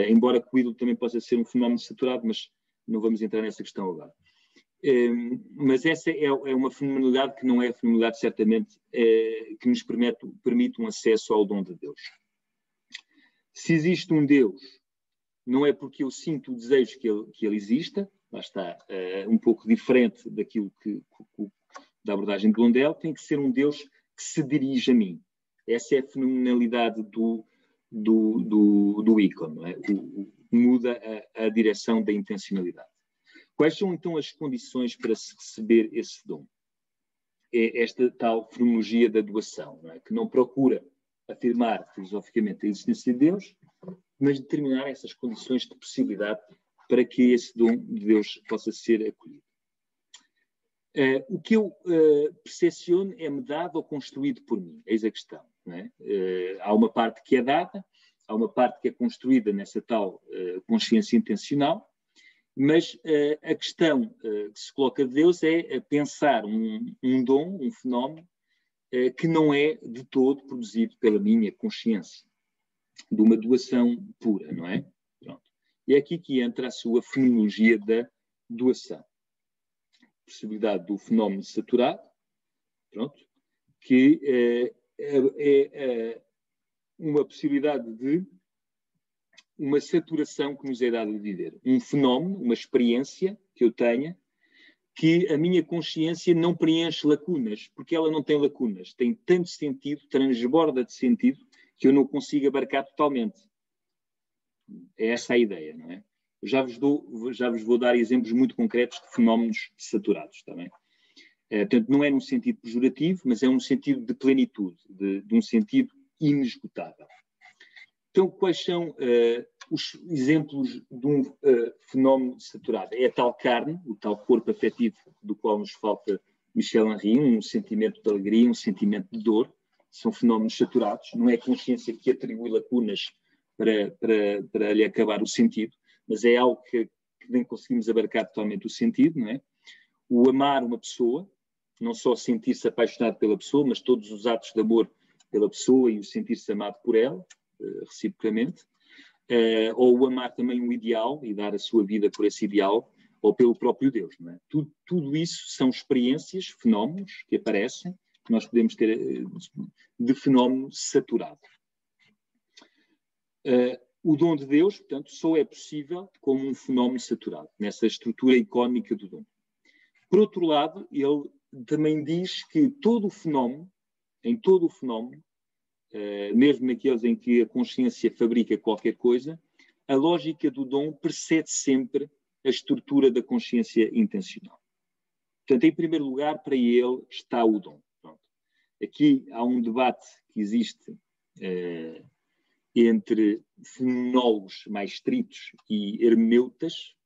embora que o ídolo também possa ser um fenómeno saturado, mas não vamos entrar nessa questão agora. Mas essa é uma fenomenalidade que não é a fenomenalidade, certamente, que nos permite um acesso ao dom de Deus. Se existe um Deus, não é porque eu sinto o desejo que ele exista, lá está, um pouco diferente daquilo da abordagem de Blondel, tem que ser um Deus que se dirige a mim. Essa é a fenomenalidade do ícone, não é? Muda a direção da intencionalidade. Quais são então as condições para se receber esse dom? É esta tal fenomenologia da doação, não é? Que não procura afirmar filosoficamente a existência de Deus, mas determinar essas condições de possibilidade para que esse dom de Deus possa ser acolhido. O que eu percepciono é-me dado ou construído por mim? Eis a questão. Não é? Há uma parte que é dada, há uma parte que é construída nessa tal consciência intencional, mas a questão que se coloca de Deus é pensar um dom, um fenómeno, que não é de todo produzido pela minha consciência, de uma doação pura, não é? Pronto. E é aqui que entra a sua fenomenologia da doação. Possibilidade do fenómeno saturado, pronto, que é uma possibilidade de uma saturação que nos é dado de viver. Um fenómeno, uma experiência que eu tenha, que a minha consciência não preenche lacunas, porque ela não tem lacunas. Tem tanto sentido, transborda de sentido, que eu não consigo abarcar totalmente. É essa a ideia, não é? Já vos vou dar exemplos muito concretos de fenómenos saturados também. Portanto, não é num sentido pejorativo, mas é um sentido de plenitude, de um sentido inesgotável. Então, quais são os exemplos de um fenómeno saturado? É a tal carne, o tal corpo afetivo do qual nos falta Michel Henry, um sentimento de alegria, um sentimento de dor, são fenómenos saturados, não é a consciência que atribui lacunas para lhe acabar o sentido, mas é algo que nem conseguimos abarcar totalmente o sentido, não é? O amar uma pessoa, não só sentir-se apaixonado pela pessoa, mas todos os atos de amor pela pessoa e o sentir-se amado por ela, reciprocamente, ou o amar também um ideal e dar a sua vida por esse ideal, ou pelo próprio Deus, não é? Tudo isso são experiências, fenómenos que aparecem, que nós podemos ter de fenómeno saturado. O dom de Deus, portanto, só é possível como um fenómeno saturado, nessa estrutura icónica do dom. Por outro lado, ele também diz que todo o fenómeno, mesmo naqueles em que a consciência fabrica qualquer coisa, a lógica do dom precede sempre a estrutura da consciência intencional. Portanto, em primeiro lugar, para ele está o dom. Pronto. Aqui há um debate que existe entre fenomenólogos mais estritos e hermeneutas,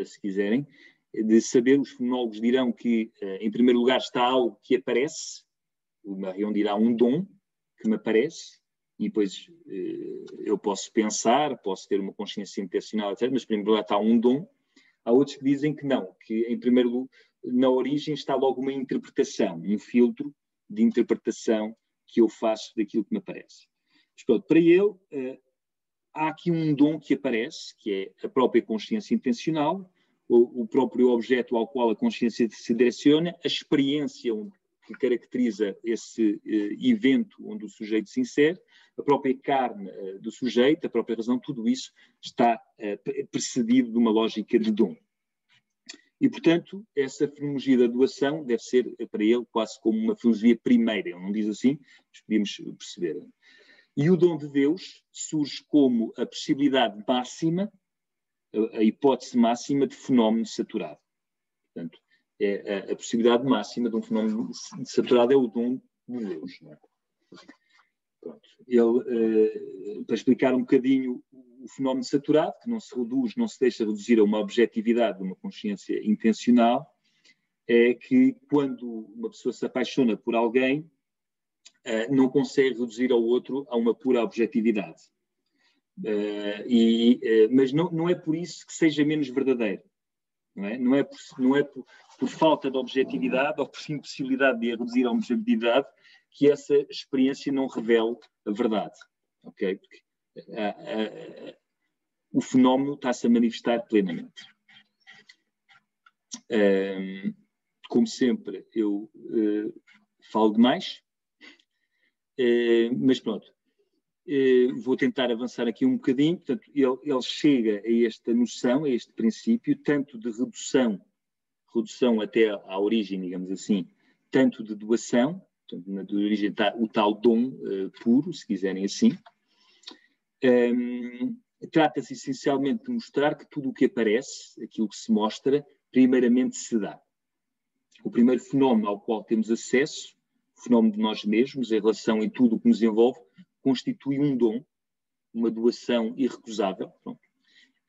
se quiserem, de saber, os fenomenólogos dirão que, em primeiro lugar, está algo que aparece, o Marion dirá um dom que me aparece, e depois eu posso pensar, posso ter uma consciência intencional, etc., mas, em primeiro lugar, está um dom. Há outros que dizem que não, que, em primeiro lugar, na origem está logo uma interpretação, um filtro de interpretação que eu faço daquilo que me aparece. Mas, pronto, para ele, há aqui um dom que aparece, que é a própria consciência intencional, o próprio objeto ao qual a consciência se direciona, a experiência que caracteriza esse evento onde o sujeito se insere, a própria carne do sujeito, a própria razão, tudo isso está precedido de uma lógica de dom. E, portanto, essa fenomenologia da doação deve ser, para ele, quase como uma filosofia primeira. Ele não diz assim, mas podíamos perceber. E o dom de Deus surge como a possibilidade máxima, a hipótese máxima de fenómeno saturado. Portanto, a possibilidade máxima de um fenómeno saturado é o dom de Deus. Não é? Pronto. Ele, para explicar um bocadinho o fenómeno saturado, que não se reduz, não se deixa reduzir a uma objetividade de uma consciência intencional, é que quando uma pessoa se apaixona por alguém, não consegue reduzir ao outro a uma pura objetividade. Mas não é por isso que seja menos verdadeiro. Não é por falta de objetividade ou por impossibilidade de a reduzir a objetividade que essa experiência não revela a verdade. Okay? Porque o fenómeno está-se a manifestar plenamente. Como sempre, eu falo demais, mas pronto. Vou tentar avançar aqui um bocadinho. Portanto, ele chega a esta noção, a este princípio, tanto de redução até à origem, digamos assim, tanto de doação, portanto, na origem está o tal dom puro, se quiserem assim. Trata-se essencialmente de mostrar que tudo o que aparece, aquilo que se mostra, primeiramente se dá. O primeiro fenómeno ao qual temos acesso, o fenómeno de nós mesmos, em relação a tudo o que nos envolve, constitui um dom, uma doação irrecusável.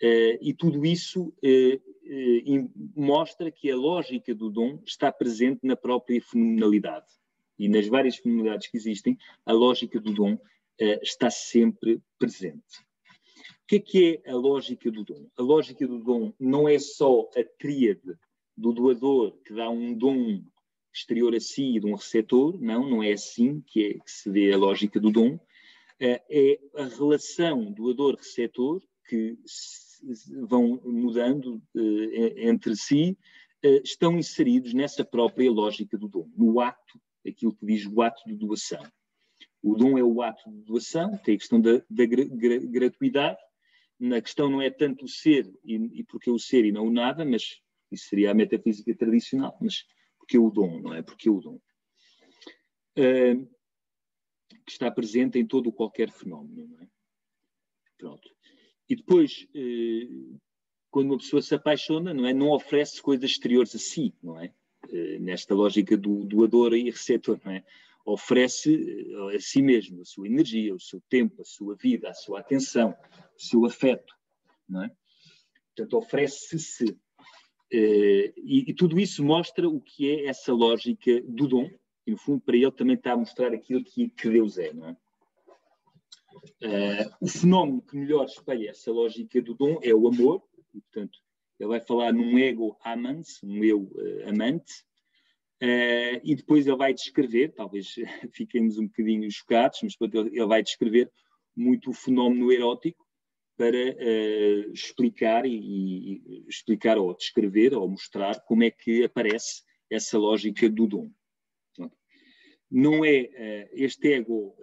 E tudo isso mostra que a lógica do dom está presente na própria fenomenalidade. E nas várias fenomenalidades que existem, a lógica do dom está sempre presente. O que é a lógica do dom? A lógica do dom não é só a tríade do doador que dá um dom exterior a si e de um receptor, não é assim que se vê a lógica do dom. É a relação doador-receptor que vão mudando entre si, estão inseridos nessa própria lógica do dom, no ato, aquilo que diz o ato de doação. O dom é o ato de doação, tem a questão da gratuidade. Na questão não é tanto o ser e porque o ser e não o nada, mas isso seria a metafísica tradicional, mas porque o dom, não é? Porque o dom. Que está presente em todo qualquer fenómeno, não é? Pronto. E depois, quando uma pessoa se apaixona, não oferece coisas exteriores a si, não é? Nesta lógica do doador e receptor, não é? Oferece a si mesmo a sua energia, o seu tempo, a sua vida, a sua atenção, o seu afeto, não é? Portanto, oferece-se. E tudo isso mostra o que é essa lógica do dom, E, no fundo, para ele também está a mostrar aquilo que Deus é, não é? O fenómeno que melhor espelha essa lógica do dom é o amor. E, portanto, ele vai falar num ego amans, um eu amante, e depois ele vai descrever, talvez fiquemos um bocadinho chocados, mas ele vai descrever muito o fenómeno erótico para explicar explicar ou descrever ou mostrar como é que aparece essa lógica do dom. Não é este ego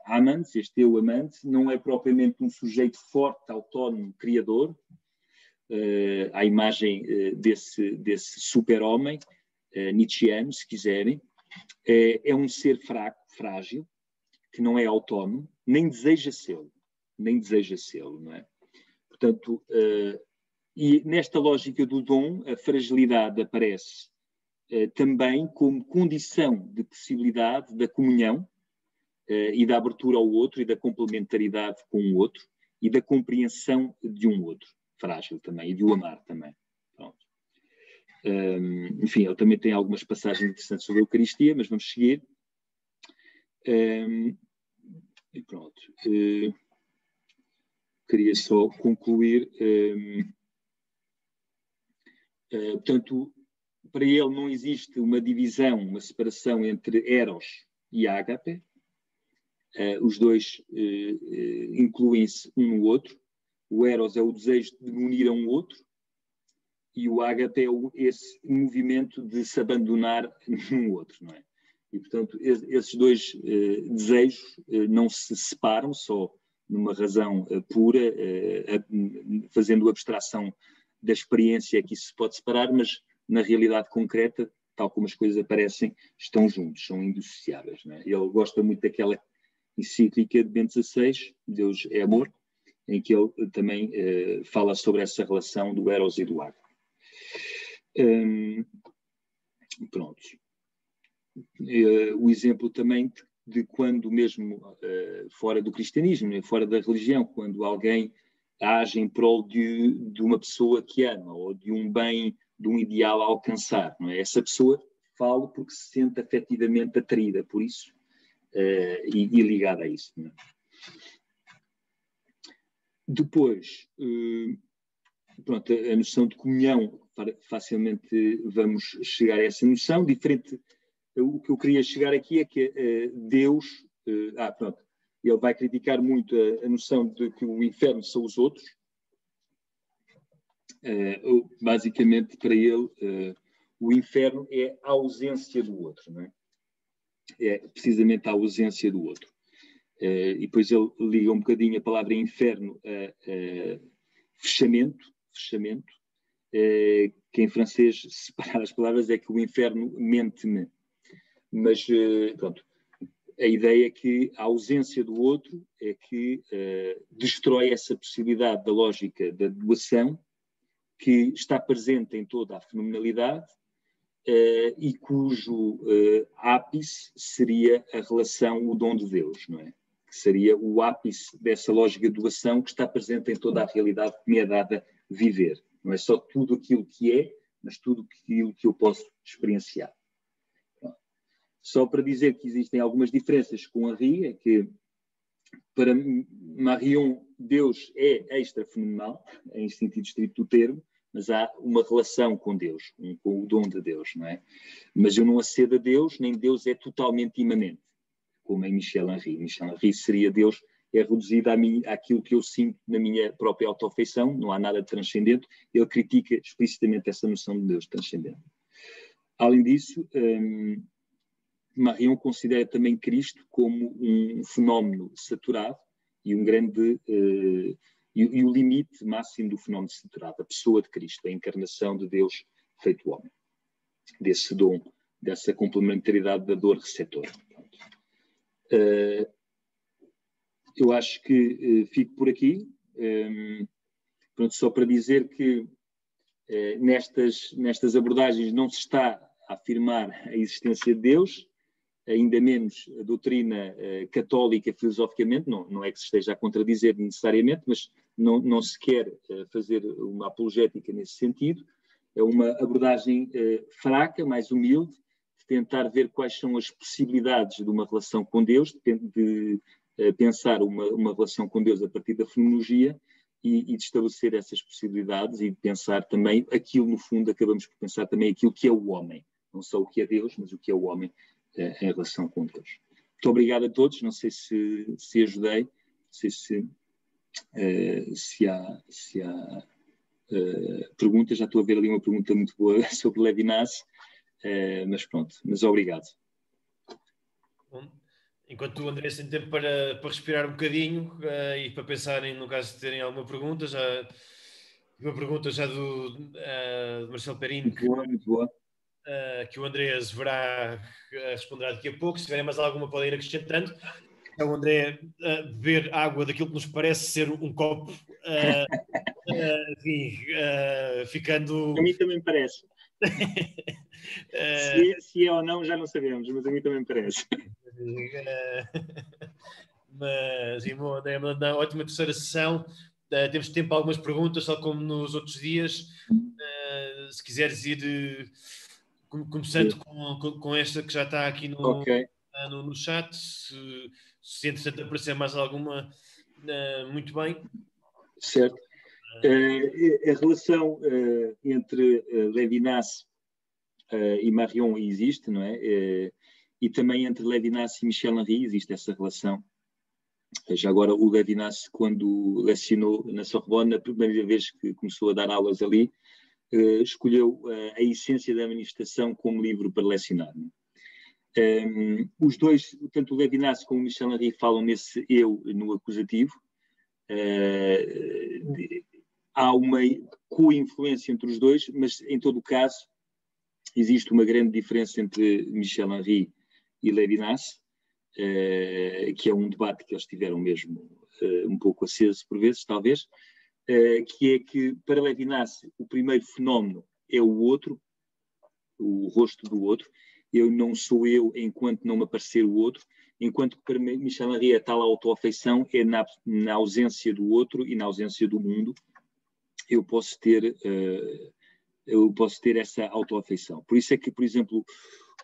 amans, este eu amante, não é propriamente um sujeito forte, autónomo, criador, à imagem desse super-homem, nietzscheano, se quiserem. É um ser fraco, frágil, que não é autónomo, nem deseja sê-lo, não é? Portanto, e nesta lógica do dom, a fragilidade aparece também como condição de possibilidade da comunhão e da abertura ao outro e da complementaridade com o outro e da compreensão de um outro frágil também e de o amar também. Pronto. Enfim, ele também tem algumas passagens interessantes sobre a Eucaristia, mas vamos seguir. E pronto. Queria só concluir. Portanto, para ele não existe uma divisão, uma separação entre Eros e Ágape. Os dois incluem-se um no outro. O Eros é o desejo de unir a um outro e o Ágape é esse movimento de se abandonar num outro, não é? E, portanto, esses dois desejos não se separam só numa razão pura, fazendo abstração da experiência que isso se pode separar, mas na realidade concreta, tal como as coisas aparecem, estão juntos, são indissociáveis, não é? Ele gosta muito daquela encíclica de Bento XVI, Deus é Amor, em que ele também fala sobre essa relação do Eros e do Ágape. Pronto. O exemplo também de quando mesmo fora do cristianismo, fora da religião, quando alguém age em prol de uma pessoa que ama ou de um bem, de um ideal a alcançar, não é? Essa pessoa fala porque se sente afetivamente atraída por isso e ligada a isso, não é? Depois, pronto, a noção de comunhão, facilmente vamos chegar a essa noção. Diferente, o que eu queria chegar aqui é que Deus, pronto, ele vai criticar muito a noção de que o inferno são os outros. Basicamente, para ele, o inferno é a ausência do outro, não é? É precisamente a ausência do outro. E depois ele liga um bocadinho a palavra inferno a fechamento, que em francês, separar as palavras, é que o inferno mente-me. Mas, pronto, a ideia é que a ausência do outro é que destrói essa possibilidade da lógica da doação que está presente em toda a fenomenalidade e cujo ápice seria a relação, o dom de Deus, não é? Que seria o ápice dessa lógica de doação que está presente em toda a realidade que me é dada viver. Não é só tudo aquilo que é, mas tudo aquilo que eu posso experienciar. Só para dizer que existem algumas diferenças com Henri, é que para Marion Deus é extra-fenomenal, em sentido estrito do termo, mas há uma relação com Deus, com o dom de Deus, não é? Mas eu não acedo a Deus, nem Deus é totalmente imanente, como em Michel Henry. Michel Henry seria Deus, é reduzido àquilo que eu sinto na minha própria autoafeição, não há nada de transcendente. Ele critica explicitamente essa noção de Deus transcendente. Além disso, Marion considera também Cristo como um fenómeno saturado e um grande e o limite máximo do fenómeno saturado, a pessoa de Cristo, a encarnação de Deus feito homem, desse dom, dessa complementaridade da dor receptora. Eu acho que fico por aqui. Pronto, só para dizer que nestas abordagens não se está a afirmar a existência de Deus, ainda menos a doutrina católica filosoficamente, não é que se esteja a contradizer necessariamente, mas não se quer fazer uma apologética nesse sentido. É uma abordagem fraca, mais humilde, que tentar ver quais são as possibilidades de uma relação com Deus, de pensar uma relação com Deus a partir da fenomenologia e de estabelecer essas possibilidades e de pensar também aquilo, no fundo, acabamos por pensar também aquilo que é o homem, não só o que é Deus, mas o que é o homem em relação com Deus. Muito obrigado a todos, não sei se ajudei, não sei se há perguntas, já estou a ver ali uma pergunta muito boa sobre Levinas, mas pronto, mas obrigado. Bom, enquanto o André tem tempo para respirar um bocadinho e para pensarem, no caso de terem alguma pergunta, uma pergunta já do Marcelo Perino, Muito boa. Que o André deverá responder daqui a pouco. Se tiverem mais alguma, podem ir acrescentando. É o André beber água daquilo que nos parece ser um copo, enfim, ficando... A mim também parece. Se é ou não, já não sabemos, mas a mim também parece. Mas, bom, André, na ótima terceira sessão, temos tempo para algumas perguntas, tal como nos outros dias. Se quiseres ir começando com esta que já está aqui no chat, se entretanto aparecer mais alguma, muito bem. Certo. A relação entre Levinas e Marion existe, não é? E também entre Levinas e Michel Henry existe essa relação. Já agora o Levinas, quando lecionou na Sorbonne, a primeira vez que começou a dar aulas ali, escolheu a essência da manifestação como livro para lecionar. Os dois, tanto o Levinas como o Michel Henry, falam nesse eu no acusativo. Há uma co-influência entre os dois, mas em todo o caso existe uma grande diferença entre Michel Henry e Levinas, que é um debate que eles tiveram mesmo um pouco aceso por vezes, talvez, que é que para Levinas o primeiro fenómeno é o outro, o rosto do outro. Eu não sou eu enquanto não me aparecer o outro, enquanto que para Michel Henry a tal autoafeição é na ausência do outro e na ausência do mundo eu posso ter essa autoafeição. Por isso é que, por exemplo,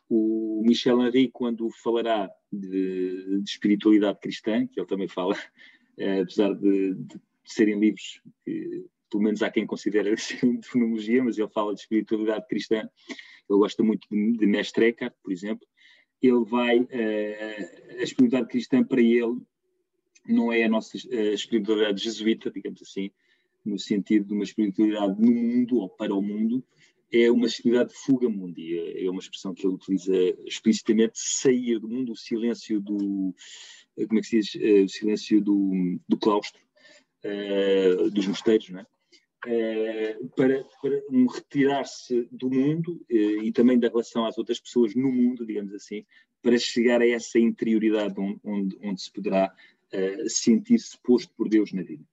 o Michel Henry, quando falará de espiritualidade cristã, que ele também fala, apesar de serem livros que, pelo menos há quem considere de fenomenologia, mas ele fala de espiritualidade cristã. Ele gosta muito de Mestre Eckhart, por exemplo. Ele vai, a espiritualidade cristã para ele não é a nossa espiritualidade jesuíta, digamos assim, no sentido de uma espiritualidade no mundo ou para o mundo, é uma espiritualidade de fuga mundi. É uma expressão que ele utiliza explicitamente, sair do mundo, o silêncio do, como é que se diz, o silêncio do claustro, dos mosteiros, não é? Para retirar-se do mundo e também da relação às outras pessoas no mundo, digamos assim, para chegar a essa interioridade onde se poderá sentir-se posto por Deus na vida.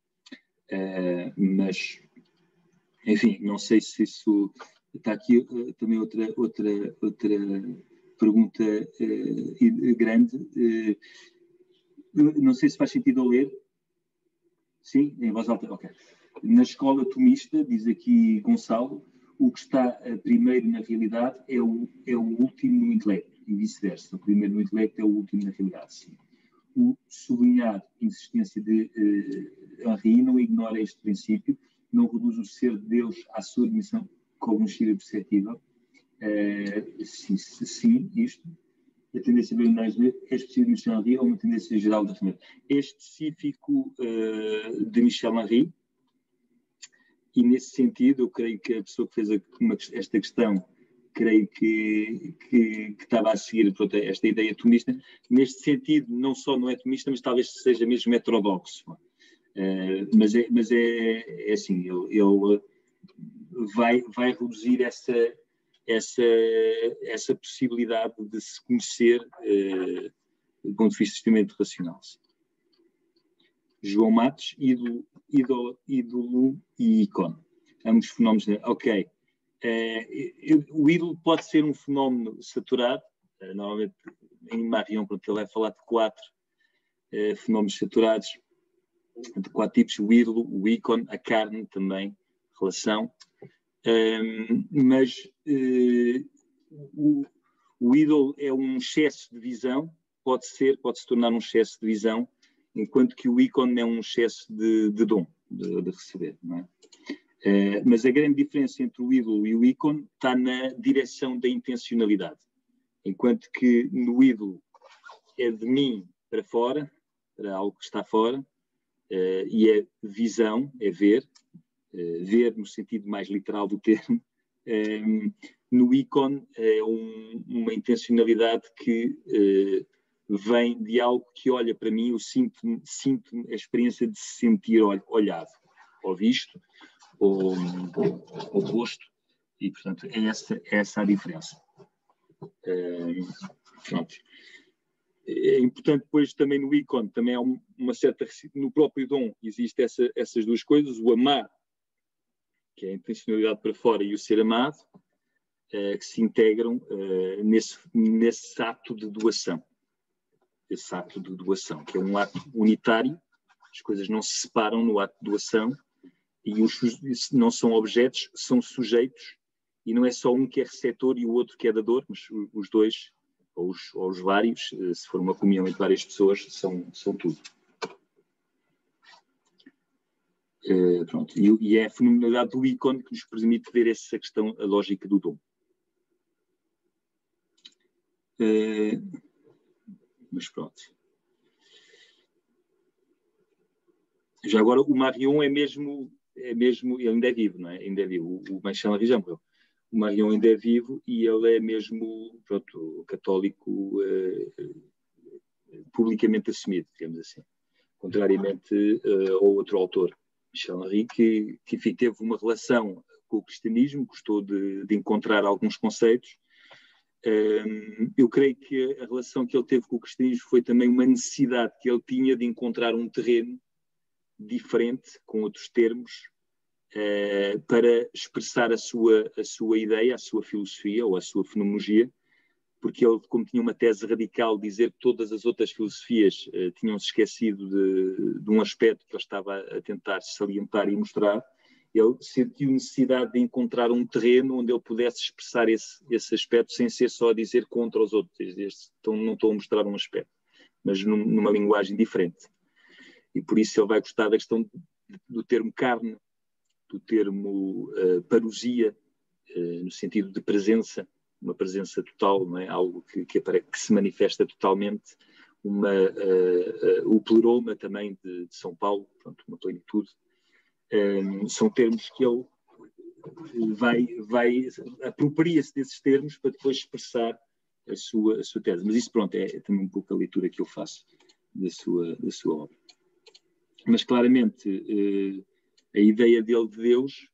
Mas, enfim, não sei se isso... Está aqui também outra pergunta grande. Não sei se faz sentido eu ler. Sim, em voz alta, ok. Na escola tomista, diz aqui Gonçalo, o que está primeiro na realidade é o último no intelecto, e vice-versa. O primeiro no intelecto é o último na realidade, sim. O sublinhar a insistência de Henry não ignora este princípio, não reduz o ser de Deus à sua dimensão cognoscível perceptível. Sim, isto. A tendência bem-mais é específica de Michel Henry ou uma tendência geral da família? É específico de Michel Henry, e nesse sentido eu creio que a pessoa que fez esta questão, creio que estava a seguir esta ideia tomista. Neste sentido, não só não é tomista, mas talvez seja mesmo heterodoxo. Mas é assim, ele vai reduzir essa possibilidade de se conhecer do ponto de vista extremamente racional. João Matos, ídolo e ícone. Ambos fenómenos. Ok. O ídolo pode ser um fenómeno saturado. Normalmente, em Marion, ele vai falar de 4 fenómenos saturados, de 4 tipos: o ídolo, o ícone, a carne também, relação. Mas O ídolo é um excesso de visão, pode-se tornar um excesso de visão, enquanto que o ícone é um excesso de dom, de receber, não é? Mas a grande diferença entre o ídolo e o ícone está na direção da intencionalidade. Enquanto que no ídolo é de mim para fora, para algo que está fora, e é visão, é ver, ver no sentido mais literal do termo. No ícone é uma intencionalidade que vem de algo que olha para mim, eu sinto a experiência de se sentir olhado, ou visto, ou posto, e portanto é essa a diferença. Pronto. É importante depois também no ícone, também há uma certa, no próprio dom existe essas duas coisas, o amar, que é a intencionalidade para fora, e o ser amado, que se integram nesse ato de doação. Esse ato de doação, que é um ato unitário, as coisas não se separam no ato de doação, e não são objetos, são sujeitos, e não é só um que é receptor e o outro que é dador, mas os dois, ou os vários, se for uma comunhão entre várias pessoas, são tudo. Pronto. E é a fenomenalidade do ícone que nos permite ver essa questão, a lógica do dom. Mas pronto. Já agora o Marion é mesmo, ele ainda é vivo, não é? Ainda é vivo. O Michel Henry já morreu. O Marion ainda é vivo e ele é mesmo, pronto, católico publicamente assumido, digamos assim. Contrariamente ao outro autor, Michel Henry, que enfim, teve uma relação com o cristianismo, gostou de encontrar alguns conceitos. Eu creio que a relação que ele teve com o cristianismo foi também uma necessidade que ele tinha de encontrar um terreno diferente, com outros termos, para expressar a sua ideia, a sua filosofia ou a sua fenomenologia, porque ele, como tinha uma tese radical, dizer que todas as outras filosofias tinham-se esquecido de um aspecto que ele estava a tentar salientar e mostrar, ele sentiu necessidade de encontrar um terreno onde ele pudesse expressar esse aspecto sem ser só a dizer contra os outros. Então, não estou a mostrar um aspecto, mas numa linguagem diferente. E por isso ele vai gostar da questão do termo carne, do termo parousia, no sentido de presença, uma presença total, não é? Algo que se manifesta totalmente, o pleroma também de São Paulo, pronto, uma plenitude. São termos que ele apropria-se desses termos para depois expressar a sua tese. Mas isso, pronto, é também um pouco a leitura que eu faço da sua obra. Mas claramente a ideia dele de Deus,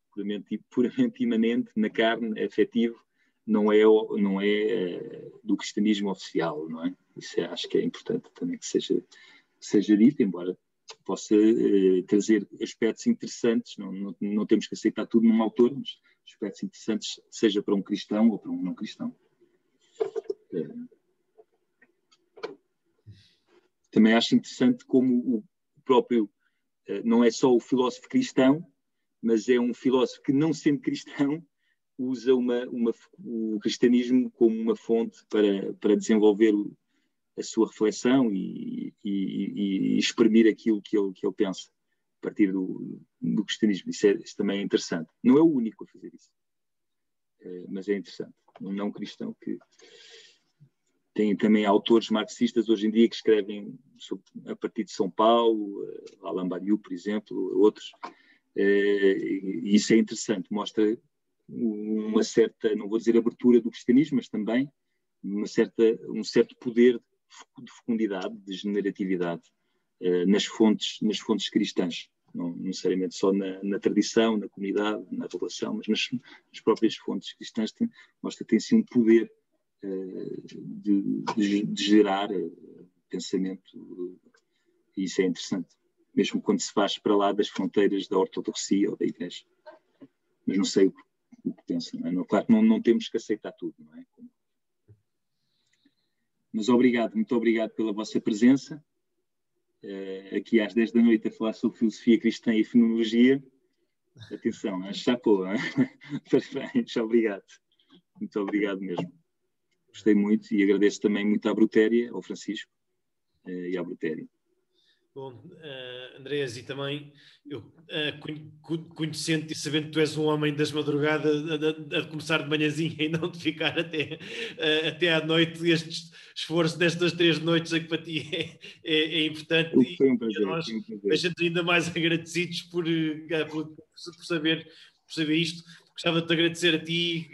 puramente imanente na carne, afetivo, não é do cristianismo oficial, não é? Isso acho que é importante também que seja dito, embora possa trazer aspectos interessantes, não temos que aceitar tudo num autor, mas aspectos interessantes, seja para um cristão ou para um não cristão. Também acho interessante como o próprio não é só o filósofo cristão, mas é um filósofo que, não sendo cristão, usa o cristianismo como uma fonte para desenvolver a sua reflexão e exprimir aquilo que ele pensa a partir do cristianismo. Isso também é interessante. Não é o único a fazer isso, mas é interessante. Um não cristão que tem também autores marxistas hoje em dia que escrevem a partir de São Paulo, Alain Badiou, por exemplo, outros. E isso é interessante, mostra uma certa, não vou dizer abertura do cristianismo, mas também um certo poder de fecundidade, de generatividade nas fontes cristãs, não necessariamente só na tradição, na comunidade, na relação, mas nas próprias fontes cristãs mostra que tem sim um poder de gerar pensamento, e isso é interessante, mesmo quando se faz para lá das fronteiras da ortodoxia ou da igreja. Mas não sei o que pensa, não é? Claro que não temos que aceitar tudo, não é? Mas muito obrigado pela vossa presença, aqui às 10 da noite a falar sobre filosofia cristã e fenomenologia. Atenção, chapou, parabéns, obrigado. Muito obrigado mesmo. Gostei muito e agradeço também muito à Brutéria, ao Francisco e à Brutéria. Bom, Andrés, e também eu conhecendo-te e sabendo que tu és um homem das madrugadas, a começar de manhãzinha e não de ficar até à noite, este esforço destas 3 noites é que para ti é importante, Foi um prazer, e a nós deixa-nos ainda mais agradecidos por saber isto. Gostava de te agradecer a ti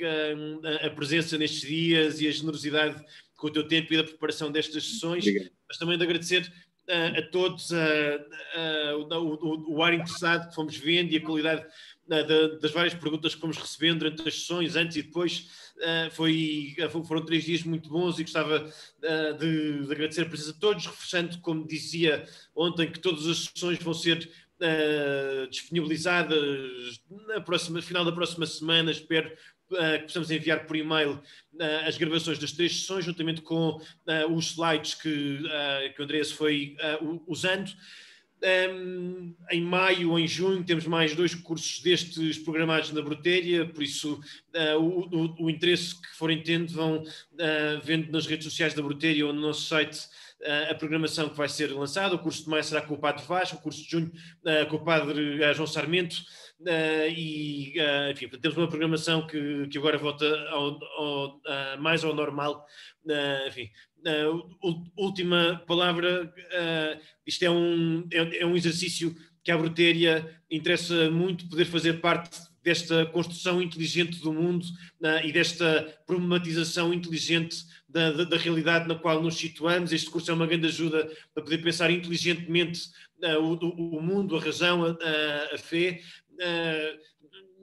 a presença nestes dias e a generosidade com o teu tempo e da preparação destas sessões. Obrigado. Mas também de agradecer a todos o ar interessado que fomos vendo e a qualidade das várias perguntas que fomos recebendo durante as sessões, antes e depois. Foram 3 dias muito bons e gostava de agradecer a presença de todos, reforçando, como dizia ontem, que todas as sessões vão ser disponibilizadas no final da próxima semana. Espero que possamos enviar por e-mail as gravações das 3 sessões, juntamente com os slides que o Andrés foi usando. Em maio ou em junho temos mais 2 cursos destes programados na Brutéria, por isso o interesse que forem tendo vão vendo nas redes sociais da Brutéria ou no nosso site a programação que vai ser lançada. O curso de maio será com o Padre Vasco, o curso de junho com o Padre João Sarmento. Enfim, temos uma programação que agora volta mais ao normal. Enfim, última palavra, isto é um exercício que à Brutéria interessa muito poder fazer parte desta construção inteligente do mundo e desta problematização inteligente da realidade na qual nos situamos. Este curso é uma grande ajuda para poder pensar inteligentemente o mundo, a razão, a fé.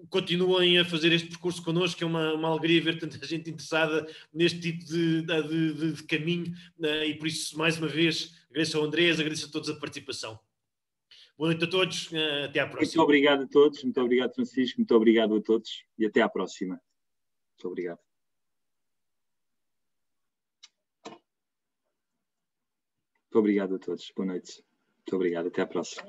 Continuem a fazer este percurso connosco, que é uma alegria ver tanta gente interessada neste tipo de caminho, e por isso, mais uma vez, agradeço ao Andrés, agradeço a todos a participação. Boa noite a todos, até à próxima. Muito obrigado a todos, muito obrigado, Francisco, muito obrigado a todos e até à próxima. Muito obrigado. Muito obrigado a todos, boa noite. Muito obrigado, até à próxima.